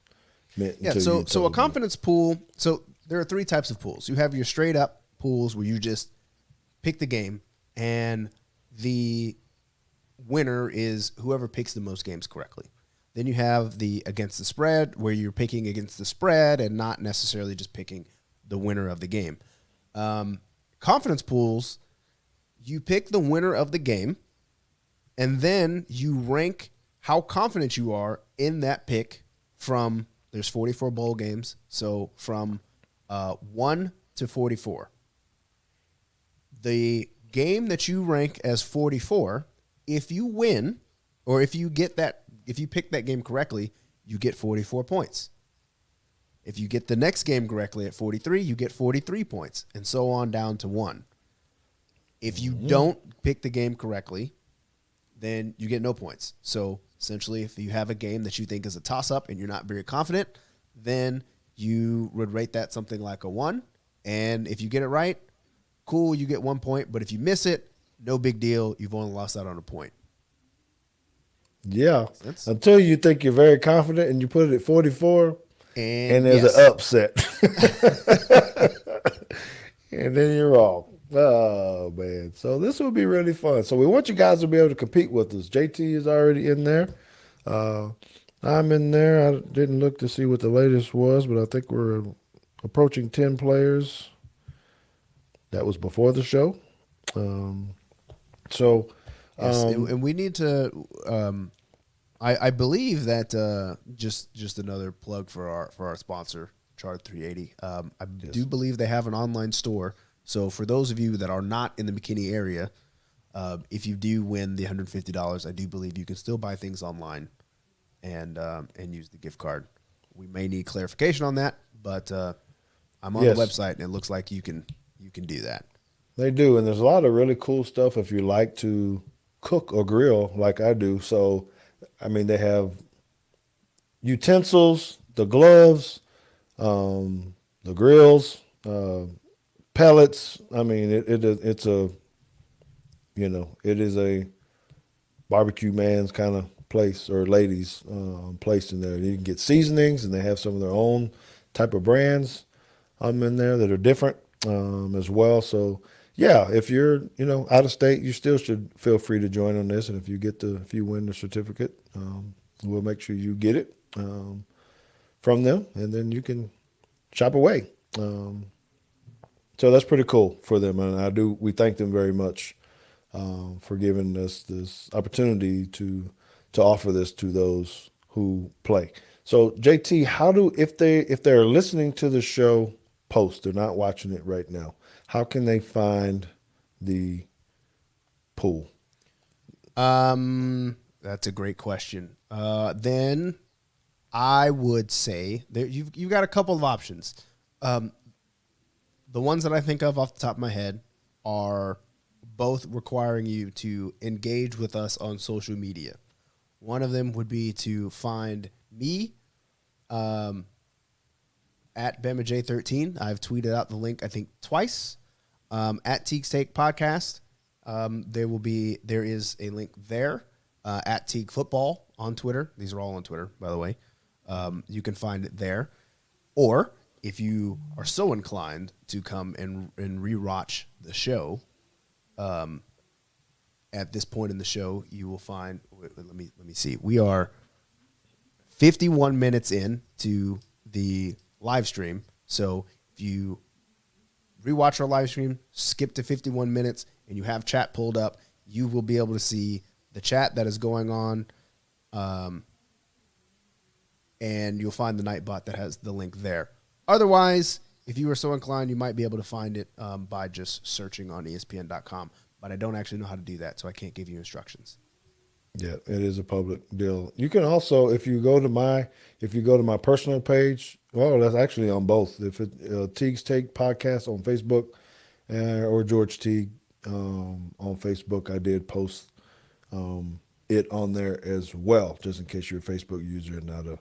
meant Yeah, until you so a told me. confidence pool. So there are 3 types of pools. You have your straight up pools where you just pick the game, and the winner is whoever picks the most games correctly. Then you have the against the spread, where you're picking against the spread and not necessarily just picking the winner of the game. Confidence pools, you pick the winner of the game, and then you rank how confident you are in that pick from, there's 44 bowl games, so from 1 to 44. The game that you rank as 44, if you win, or if you pick that game correctly, you get 44 points. If you get the next game correctly at 43, you get 43 points, and so on down to 1. If you don't pick the game correctly, then you get no points. So essentially, if you have a game that you think is a toss-up and you're not very confident, then you would rate that something like a 1. And if you get it right, cool, you get 1 point. But if you miss it, no big deal. You've only lost out on a point. Yeah, until you think you're very confident and you put it at 44, and there's an upset. And then you're wrong. Oh, man. So this will be really fun. So we want you guys to be able to compete with us. JT is already in there. I'm in there. I didn't look to see what the latest was, but I think we're approaching 10 players. That was before the show. Yes, and we need to. I believe that just another plug for our sponsor, Chart 380. I do believe they have an online store. So for those of you that are not in the McKinney area, if you do win the $150, I do believe you can still buy things online and use the gift card. We may need clarification on that, but I'm on the website and it looks like you can do that. They do, and there's a lot of really cool stuff if you like to cook or grill like I do. So, I mean, they have utensils, the gloves, the grills, pellets. I mean, it is a barbecue man's kind of place, or ladies' place in there. You can get seasonings, and they have some of their own type of brands in there that are different as well. So, yeah, if you're out of state, you still should feel free to join on this. And if you win the certificate, we'll make sure you get it from them, and then you can shop away. So that's pretty cool for them, and we thank them very much for giving us this opportunity to offer this to those who play. So JT, if they're listening to the show post, they're not watching it right now, how can they find the pool? That's a great question. Then I would say you've got a couple of options. The ones that I think of off the top of my head are both requiring you to engage with us on social media. One of them would be to find me at BamaJ13. I've tweeted out the link, I think, twice. At Teague's Take Podcast. There is a link there. At Teague Football on Twitter. These are all on Twitter, by the way. You can find it there. Or if you are so inclined to come and rewatch the show, at this point in the show, you will find. Let me see. We are 51 minutes in to the live stream. So if you rewatch our live stream, skip to 51 minutes, and you have chat pulled up, you will be able to see the chat that is going on, and you'll find the Nightbot that has the link there. Otherwise, if you are so inclined, you might be able to find it by just searching on ESPN.com. But I don't actually know how to do that, so I can't give you instructions. Yeah, it is a public deal. You can also, if you go to my personal page, well, that's actually on both. If it Teague's Take Podcast on Facebook or George Teague on Facebook, I did post it on there as well, just in case you're a Facebook user and not a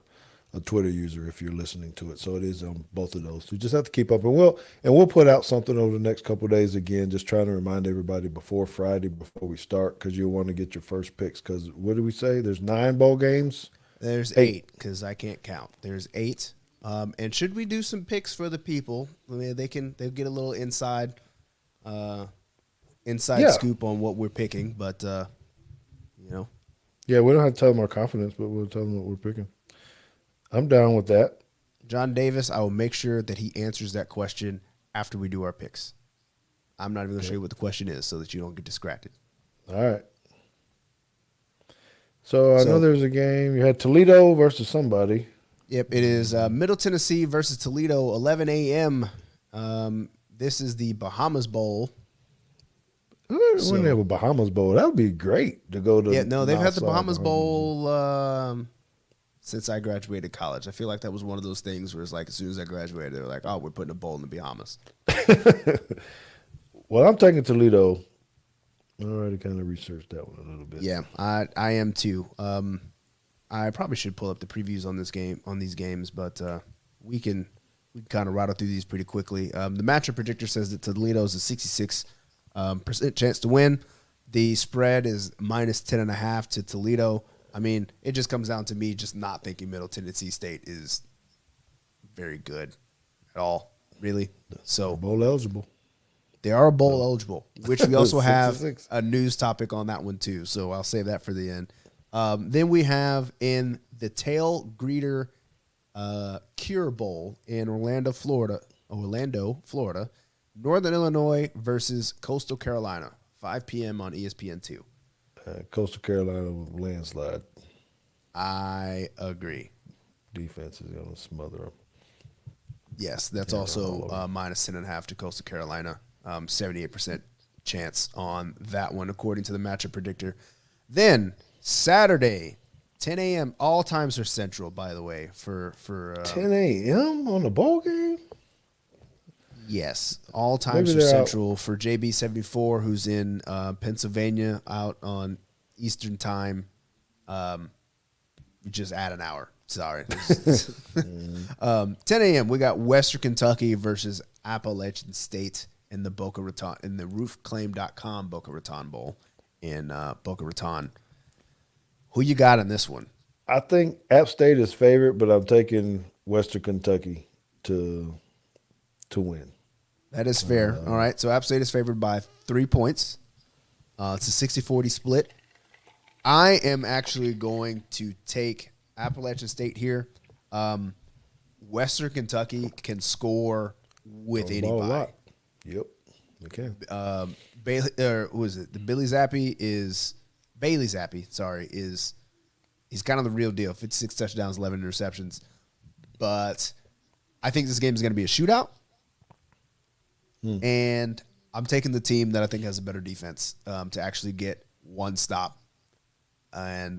Twitter user if you're listening to it. So it is on both of those. So you just have to keep up, and we'll put out something over the next couple of days again, just trying to remind everybody before Friday, before we start, because you'll want to get your first picks. Because what did we say? There's 9 bowl games. There's 8 because I can't count. There's 8. And should we do some picks for the people? I mean, they'll get a little inside scoop on what we're picking, but Yeah, we don't have to tell them our confidence, but we'll tell them what we're picking. I'm down with that. John Davis, I will make sure that he answers that question after we do our picks. I'm not even going to show you what the question is so that you don't get distracted. All right. So I know there's a game. You had Toledo versus somebody. Yep, it is Middle Tennessee versus Toledo, 11 a.m. This is the Bahamas Bowl. When they have a Bahamas Bowl, that would be great to go to. Yeah, no, they've had the Bahamas Bowl since I graduated college. I feel like that was one of those things where it's like as soon as I graduated, they were like, oh, we're putting a bowl in the Bahamas. Well, I'm taking Toledo. I already kind of researched that one a little bit. Yeah, I am too. I probably should pull up the previews on these games, but we can kind of rattle through these pretty quickly. The matchup predictor says that Toledo is a 66% chance to win. The spread is minus 10.5 to Toledo. I mean, it just comes down to me just not thinking Middle Tennessee State is very good at all, really. So bowl eligible. They are bowl eligible, which we also have a news topic on that one too. So I'll save that for the end. Then we have in the Tail Greeter Cure Bowl in Orlando, Florida, Northern Illinois versus Coastal Carolina, 5 p.m. on ESPN2. Coastal Carolina landslide. I agree. Defense is going to smother them. Yes, that's also minus 10.5 to Coastal Carolina. 78% chance on that one, according to the matchup predictor. Then Saturday, 10 a.m. All times are central, by the way. For 10 a.m. on the bowl game. Yes, all times are central for JB74, who's in Pennsylvania, out on Eastern time. Just add an hour. Sorry. 10 a.m. We got Western Kentucky versus Appalachian State in the roofclaim.com Boca Raton Bowl in Boca Raton. Who you got in this one? I think App State is favorite, but I'm taking Western Kentucky to win. That is fair. All right. So App State is favored by 3 points. It's a 60-40 split. I am actually going to take Appalachian State here. Western Kentucky can score with anybody. Yep, we can. Bailey, or was it the Billy Zappi is Bailey Zappi? Sorry, he's kind of the real deal. 56 touchdowns, 11 interceptions. But I think this game is going to be a shootout, and I'm taking the team that I think has a better defense to actually get one stop, and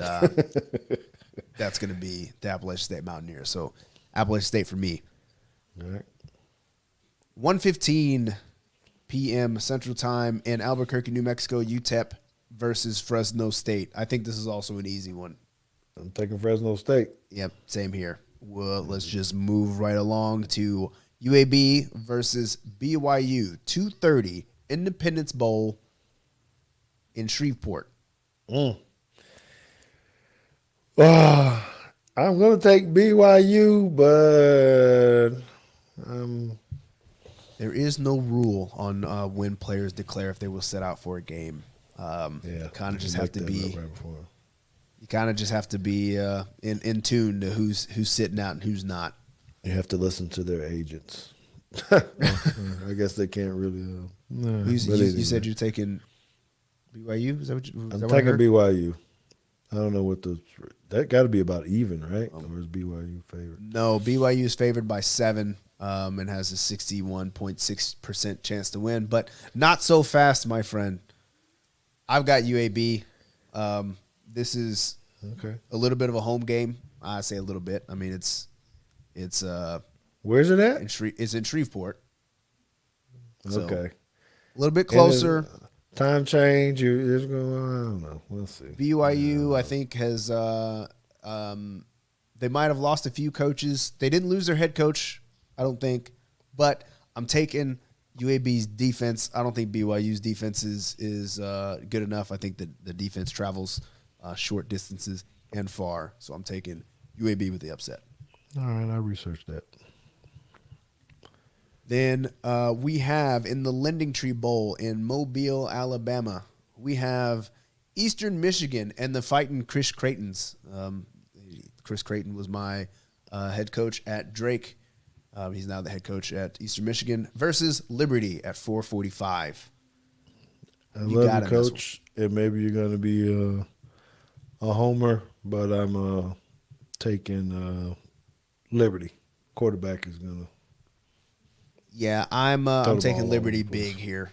that's going to be the Appalachian State Mountaineers. So Appalachian State for me. All right. 1:15 p.m. Central Time in Albuquerque, New Mexico, UTEP versus Fresno State. I think this is also an easy one. I'm taking Fresno State. Yep, same here. Well, let's just move right along to UAB versus BYU, 2:30 Independence Bowl in Shreveport. I'm going to take BYU, but There is no rule on when players declare if they will sit out for a game. You kind of just have to be. You kind of just have to be in tune to who's sitting out and who's not. You have to listen to their agents. I guess they can't really. You said you're taking BYU. Is that what I'm taking BYU. I don't know what that got to be about even, right? Or is BYU favored? No, BYU is favored by 7 and has a 61.6% chance to win, but not so fast, my friend. I've got UAB. This is a little bit of a home game. I say a little bit. I mean, it's where's it at? It's in Shreveport. So, okay, a little bit closer. Time change. It's going. I don't know. We'll see. BYU, I think, has they might have lost a few coaches. They didn't lose their head coach, I don't think. But I'm taking UAB's defense. I don't think BYU's defense is good enough. I think that the defense travels short distances and far. So I'm taking UAB with the upset. All right, I researched that. Then we have in the Lending Tree Bowl in Mobile, Alabama, we have Eastern Michigan and the Fighting Chris Creighton's. Chris Creighton was my head coach at Drake. He's now the head coach at Eastern Michigan versus Liberty at 445. I love you, Coach, and maybe you're going to be a homer, but I'm taking Liberty. Quarterback is going to. Yeah, I'm taking Liberty big here.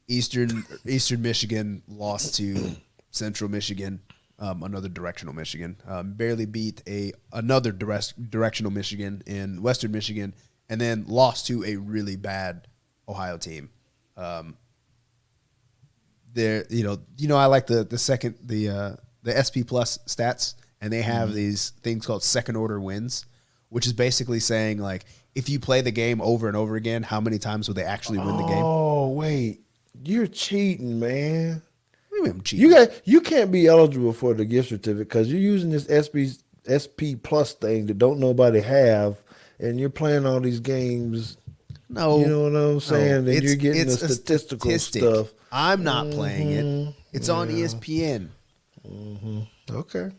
Eastern Michigan lost to Central Michigan, another directional Michigan. Barely beat another directional Michigan in Western Michigan, and then lost to a really bad Ohio team. There, I like the SP Plus stats, and they have these things called second order wins, which is basically saying like, if you play the game over and over again, how many times will they actually win the game? Oh, wait. You're cheating, man. What do you mean I'm cheating? You can't be eligible for the gift certificate because you're using this SP Plus thing that don't nobody have, and you're playing all these games. No. You know what I'm saying? No, and you're getting the statistical stuff. I'm not playing it. It's on ESPN. Okay.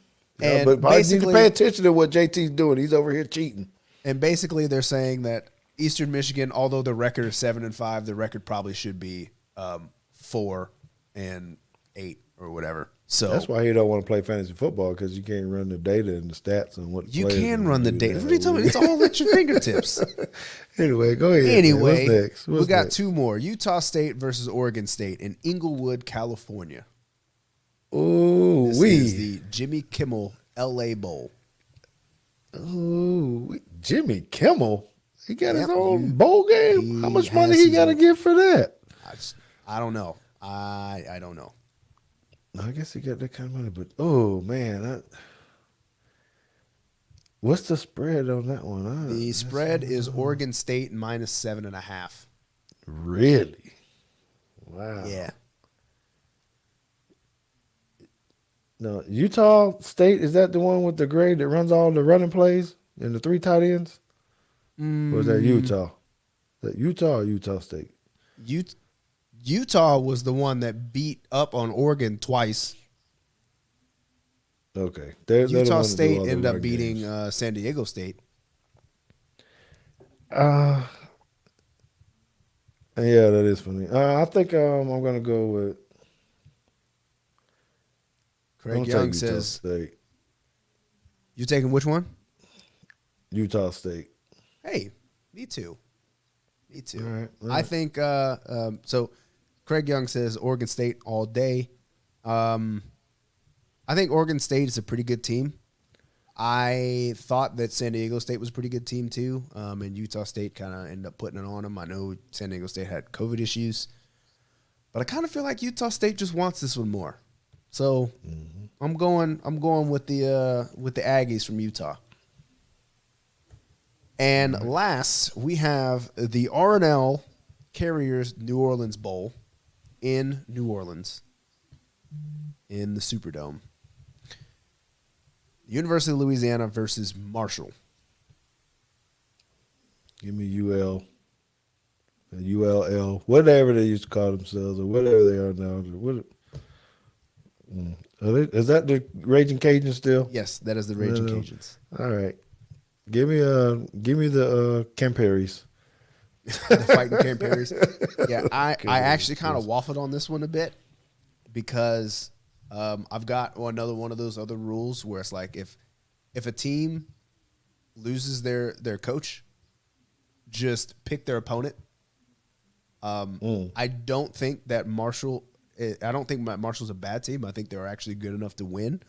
And but I need to pay attention to what JT's doing. He's over here cheating. And basically, they're saying that Eastern Michigan, although the record is 7-5, the record probably should be 4-8 or whatever. So that's why he don't want to play fantasy football because you can't run the data and the stats on what you can run the data. What are you talking about? It's all at your fingertips. Anyway, go ahead. Anyway, what's next? We got two more: Utah State versus Oregon State in Inglewood, California. Ooh, this is the Jimmy Kimmel LA Bowl. Ooh, Jimmy Kimmel. He got his own bowl game. How much money he got to give for that? I don't know. I don't know. I guess he got that kind of money, but oh man, what's the spread on that one? The spread is Oregon State -7.5. Really? Wow. Yeah. No, Utah State, is that the one with the grade that runs all the running plays and the 3 tight ends? Or is that Utah? Is that Utah or Utah State? Utah was the one that beat up on Oregon twice. Okay. Utah State ended up beating San Diego State. Yeah, that is funny. I think I'm gonna go with. I'm Craig gonna take Young Utah says, State. "You taking which one?" Utah State. Hey, me too. Me All too. right. All I right. think so. Craig Young says Oregon State all day. Um, I think Oregon State is a pretty good team. I thought that San Diego State was a pretty good team too, and Utah State kind of ended up putting it on them. I know San Diego State had COVID issues, but I kind of feel like Utah State just wants this one more. So I'm going with the Aggies from Utah. And last, we have the R&L Carriers New Orleans Bowl in New Orleans in the Superdome. University of Louisiana versus Marshall. Give me UL. ULL, whatever they used to call themselves, or whatever they are now. Is that the Raging Cajun still? Yes, that is the Raging No. Cajuns. All right. Give me the Camperies. The Fighting Camperies. Yeah, I actually kind of waffled on this one a bit because I've got another one of those other rules where it's like if a team loses their coach, just pick their opponent. I don't think that Marshall. I don't think Marshall's a bad team. I think they're actually good enough to win.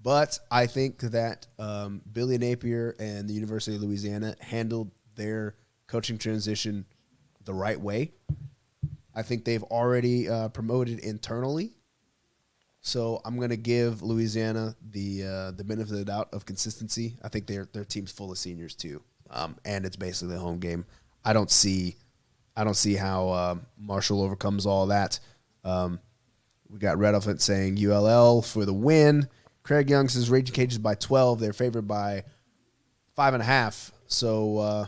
But I think that Billy Napier and the University of Louisiana handled their coaching transition the right way. I think they've already promoted internally. So I'm going to give Louisiana the benefit of the doubt of consistency. I think their team's full of seniors too, and it's basically a home game. I don't see how Marshall overcomes all that. We got Red Elephant saying ULL for the win. Craig Young says Raging Cajuns by 12. They're favored by 5.5. So,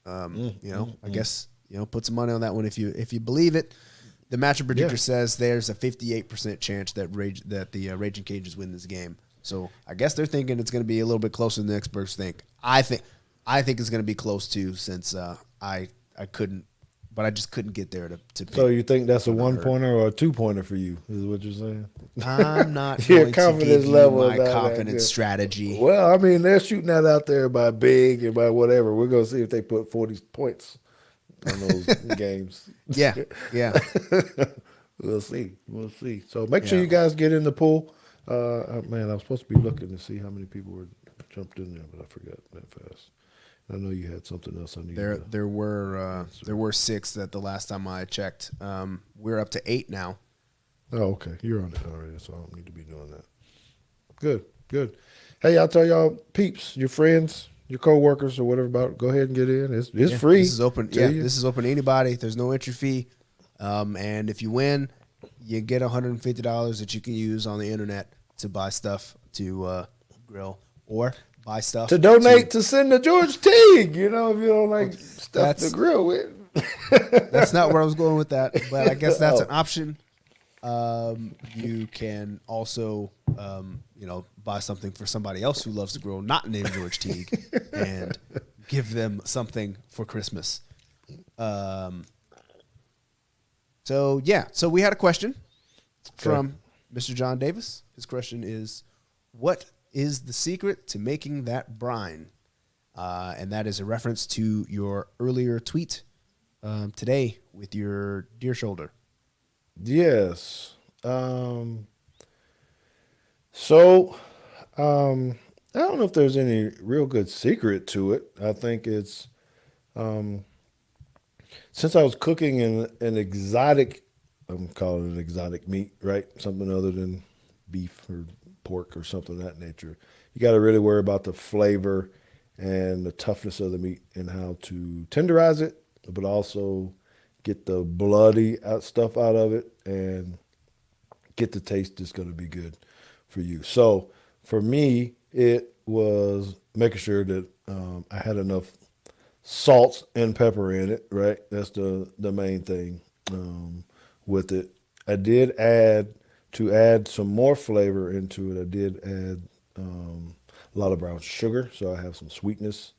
I guess put some money on that one if you believe it. The matchup predictor says there's a 58% chance that the Raging Cajuns win this game. So I guess they're thinking it's going to be a little bit closer than the experts think. I think it's going to be close too, since I couldn't, but I just couldn't get there to pick. So you think that's a 1-pointer or a 2-pointer for you? Is what you're saying? I'm not Your going to confidence give level you is my not that confidence good. strategy. Well, I mean, they're shooting that out there by big and by whatever. We're gonna see if they put 40 points on those games. Yeah. We'll see. So make sure Yeah. you guys get in the pool. Man, I was supposed to be looking to see how many people were jumped in there, but I forgot that fast. I know you had something else I needed. There were 6 that the last time I checked. We're up to 8 now. Oh, okay. You're on it already, so I don't need to be doing that. Good. Hey, I'll tell y'all, peeps, your friends, your coworkers, or whatever about it, go ahead and get in. It's free. This is open. Yeah, this is open to anybody. There's no entry fee. And if you win, you get $150 that you can use on the internet to buy stuff to grill or buy stuff to donate to send to George Teague, if you don't like stuff to That's- grill with. That's not where I was going with that, but I guess that's an option. You can also, buy something for somebody else who loves to grill, not named George Teague, and give them something for Christmas. So we had a question from Mr. John Davis. His question is, what is the secret to making that brine? And that is a reference to your earlier tweet today with your deer shoulder. Yes. I don't know if there's any real good secret to it. I think it's since I was cooking in an exotic, I'm calling it exotic meat, right? Something other than beef or pork or something of that nature. You got to really worry about the flavor and the toughness of the meat and how to tenderize it, but also get the bloody stuff out of it and get the taste that's going to be good for you. So for me, it was making sure that I had enough salt and pepper in it, right? That's the main thing with it. I did add some more flavor into it. I did add a lot of brown sugar, so I have some sweetness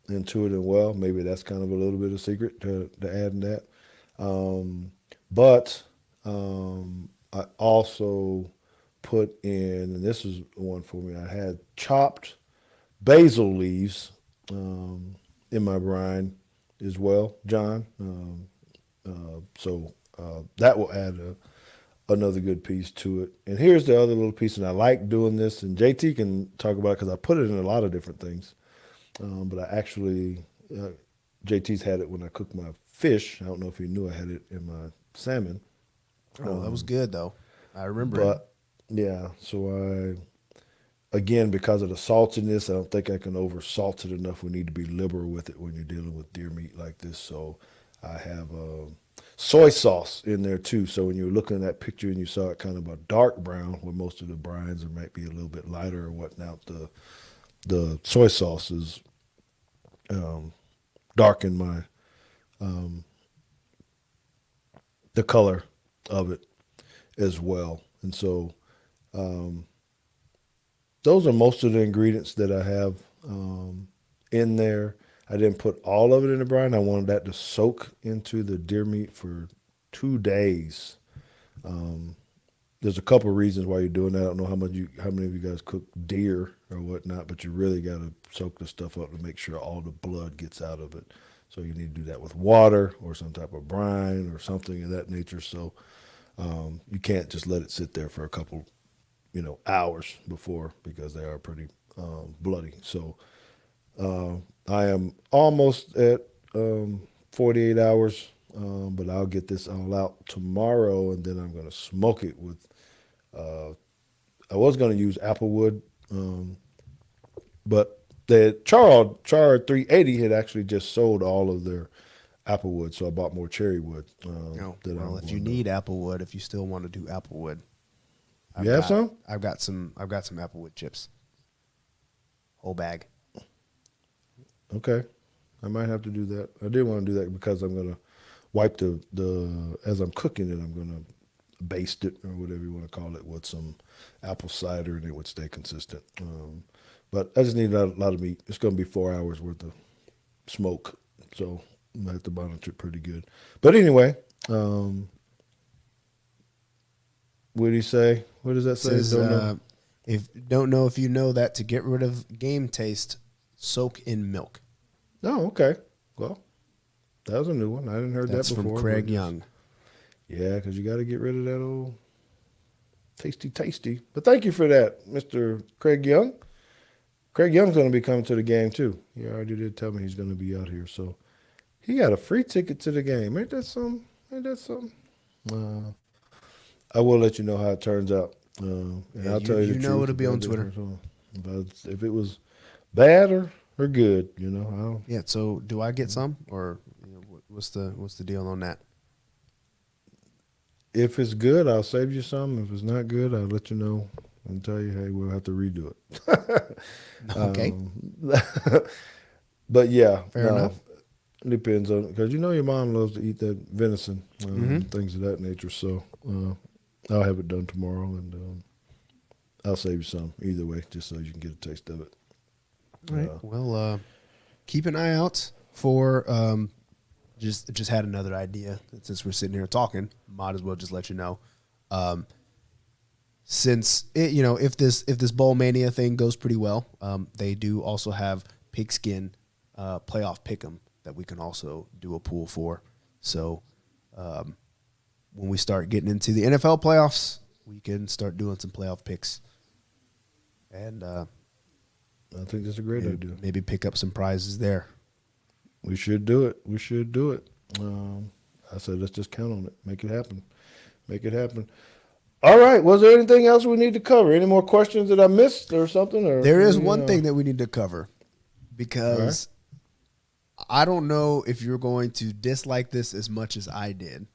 intuitive well. Maybe that's kind of a little bit of secret to adding that. But I also put in, and this is one for me, I had chopped basil leaves in my brine as well, John. So that will add another good piece to it. And here's the other little piece, and I like doing this, and JT can talk about it because I put it in a lot of different things. But I actually, JT's had it when I cook my fish. I don't know if he knew I had it in my salmon. Oh, that was good though. I remember it. But yeah, so again, because of the saltiness, I don't think I can over salt it enough. We need to be liberal with it when you're dealing with deer meat like this. So I have soy sauce in there too. So when you were looking at that picture and you saw it kind of a dark brown, where most of the brines might be a little bit lighter or whatnot, the soy sauce is darken my the color of it as well. And so those are most of the ingredients that I have in there. I didn't put all of it in the brine. I wanted that to soak into the deer meat for 2 days. There's a couple of reasons why you're doing that. I don't know how many of you guys cook deer or whatnot, but you really got to soak the stuff up to make sure all the blood gets out of it. So you need to do that with water or some type of brine or something of that nature. So you can't just let it sit there for a couple, hours before, because they are pretty bloody. So I am almost at 48 hours, but I'll get this all out tomorrow, and then I'm going to smoke it with. I was going to use applewood, but the Char 380 had actually just sold all of their applewood, so I bought more cherry wood. If you need applewood, if you still want to do applewood, you have some? I've got some applewood chips. Whole bag. Okay, I might have to do that. I did want to do that because I'm gonna wipe the as I'm cooking it. I'm gonna baste it or whatever you want to call it with some apple cider, and it would stay consistent. But I just need a lot of meat. It's gonna be 4 hours worth of smoke, so I have to monitor it pretty good. But anyway, what did he say? What does that say? Says, don't know if you know that to get rid of game taste, soak in milk. Oh, okay. Well, that was a new one. I hadn't heard That's that before. from Craig Young. Yeah, because you got to get rid of that old tasty. But thank you for that, Mr. Craig Young. Craig Young's going to be coming to the game, too. He already did tell me he's going to be out here. So he got a free ticket to the game. Ain't that something? I will let you know how it turns out. And I'll tell you the truth. You know it'll be on Twitter. But if it was bad or good, I'll. Yeah, so do I get some, or what's the deal on that? If it's good, I'll save you some. If it's not good, I'll let you know and tell you, hey, we'll have to redo it. Okay. But yeah, Fair enough. It depends on, because your mom loves to eat that venison, things of that nature. So I'll have it done tomorrow, and I'll save you some either way, just so you can get a taste of it. All right. Well, keep an eye out for. Just had another idea. Since we're sitting here talking, might as well just let you know. Since if this bowl mania thing goes pretty well, they do also have pigskin playoff pick'em that we can also do a pool for. So when we start getting into the NFL playoffs, we can start doing some playoff picks. And I think that's a great idea. Maybe pick up some prizes there. We should do it. I said, let's just count on it. Make it happen. All right. Was there anything else we need to cover? Any more questions that I missed or something? Or there is one thing that we need to cover, because I don't know if you're going to dislike this as much as I did.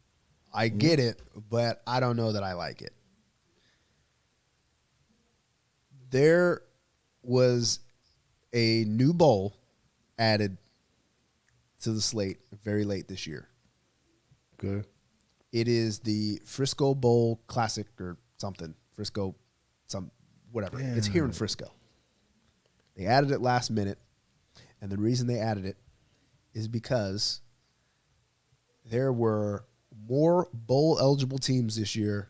I get it, but I don't know that I like it. There was a new bowl added to the slate very late this year. Okay. It is the Frisco Bowl Classic or something. Whatever. Damn. It's here in Frisco. They added it last minute. And the reason they added it is because there were more bowl-eligible teams this year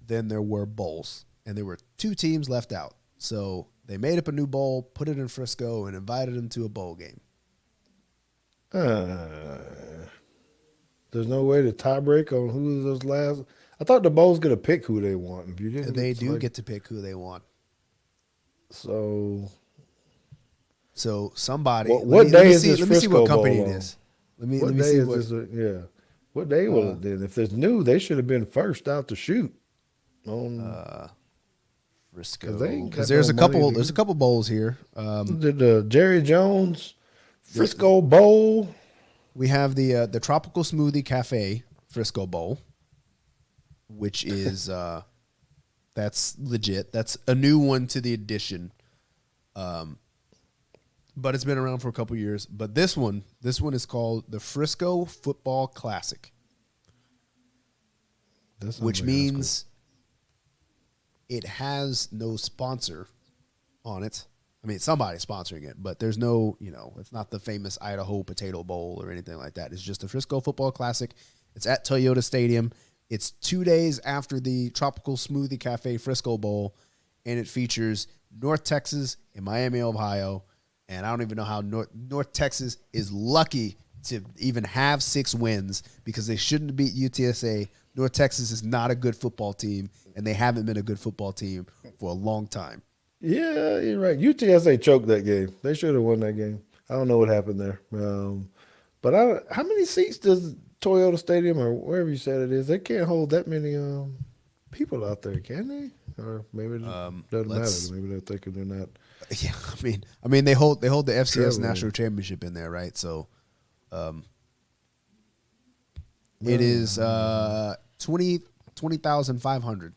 than there were bowls. And there were 2 teams left out. So they made up a new bowl, put it in Frisco, and invited them to a bowl game. There's no way to tie break on who those last. I thought the bowl's gonna pick who they want. If you didn't, They do get to pick who they want. So somebody. What day is this Let me see what Frisco company Bowl it on? is. Let me what day see is what. this? Yeah. What day will it then? If it's new, they should have been first out to shoot. On Frisco, they ain't got because there's no a money couple. to There's a give. couple bowls here. the Jerry Jones Frisco Bowl. We have the Tropical Smoothie Cafe Frisco Bowl, which is that's legit. That's a new one to the edition. But it's been around for a couple years. But this one is called the Frisco Football Classic, which means it has no sponsor on it. I mean, somebody's sponsoring it, but there's no, it's not the famous Idaho Potato Bowl or anything like that. It's just the Frisco Football Classic. It's at Toyota Stadium. It's 2 days after the Tropical Smoothie Cafe Frisco Bowl, and it features North Texas and Miami, Ohio. And I don't even know how North Texas is lucky to even have 6 wins because they shouldn't beat UTSA. North Texas is not a good football team, and they haven't been a good football team for a long time. Yeah, you're right. UTSA choked that game. They should have won that game. I don't know what happened there. But how many seats does Toyota Stadium or wherever you said it is? They can't hold that many people out there, can they? Or maybe it doesn't matter. Maybe they're thinking they're not. Yeah, I mean they hold the FCS Traveling. National Championship in there, right? So, it is 20,500.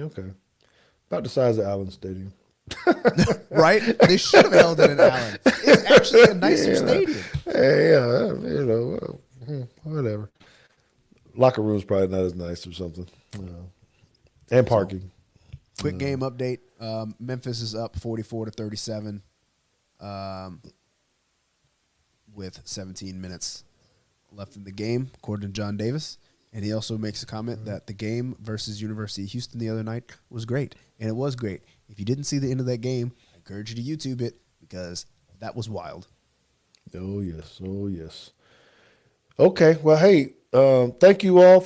Okay. About the size of Allen Stadium. Right? They should have held it in Allen. It's actually a nicer stadium. Hey, yeah, whatever. Locker room's probably not as nice or something. And parking. Quick game update. Memphis is up 44-37 with 17 minutes left in the game, according to John Davis. And he also makes a comment that the game versus University of Houston the other night was great. And it was great. If you didn't see the end of that game, I encourage you to YouTube it because that was wild. Oh, yes. Oh, yes. Okay. Well, hey, thank you all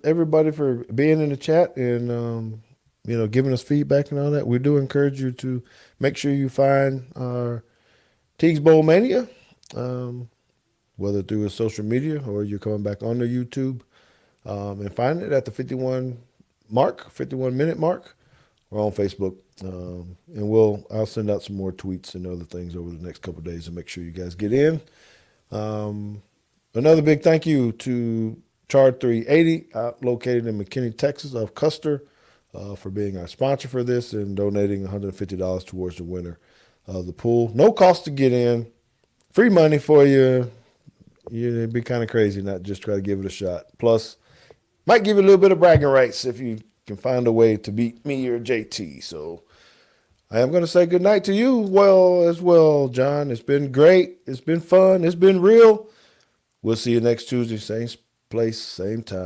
everybody for being in the chat and, giving us feedback and all that. We do encourage you to make sure you find our Teague's Bowl Mania, whether through a social media or you're coming back on the YouTube. And find it at the 51-minute mark, or on Facebook. And I'll send out some more tweets and other things over the next couple of days and make sure you guys get in. Another big thank you to Chart 380, located in McKinney, Texas, of Custer, for being our sponsor for this and donating $150 towards the winner of the pool. No cost to get in, free money for you. It'd be kind of crazy not just try to give it a shot. Plus, might give you a little bit of bragging rights if you can find a way to beat me or JT. So I am going to say good night to you as well, John. It's been great. It's been fun. It's been real. We'll see you next Tuesday, same place, same time.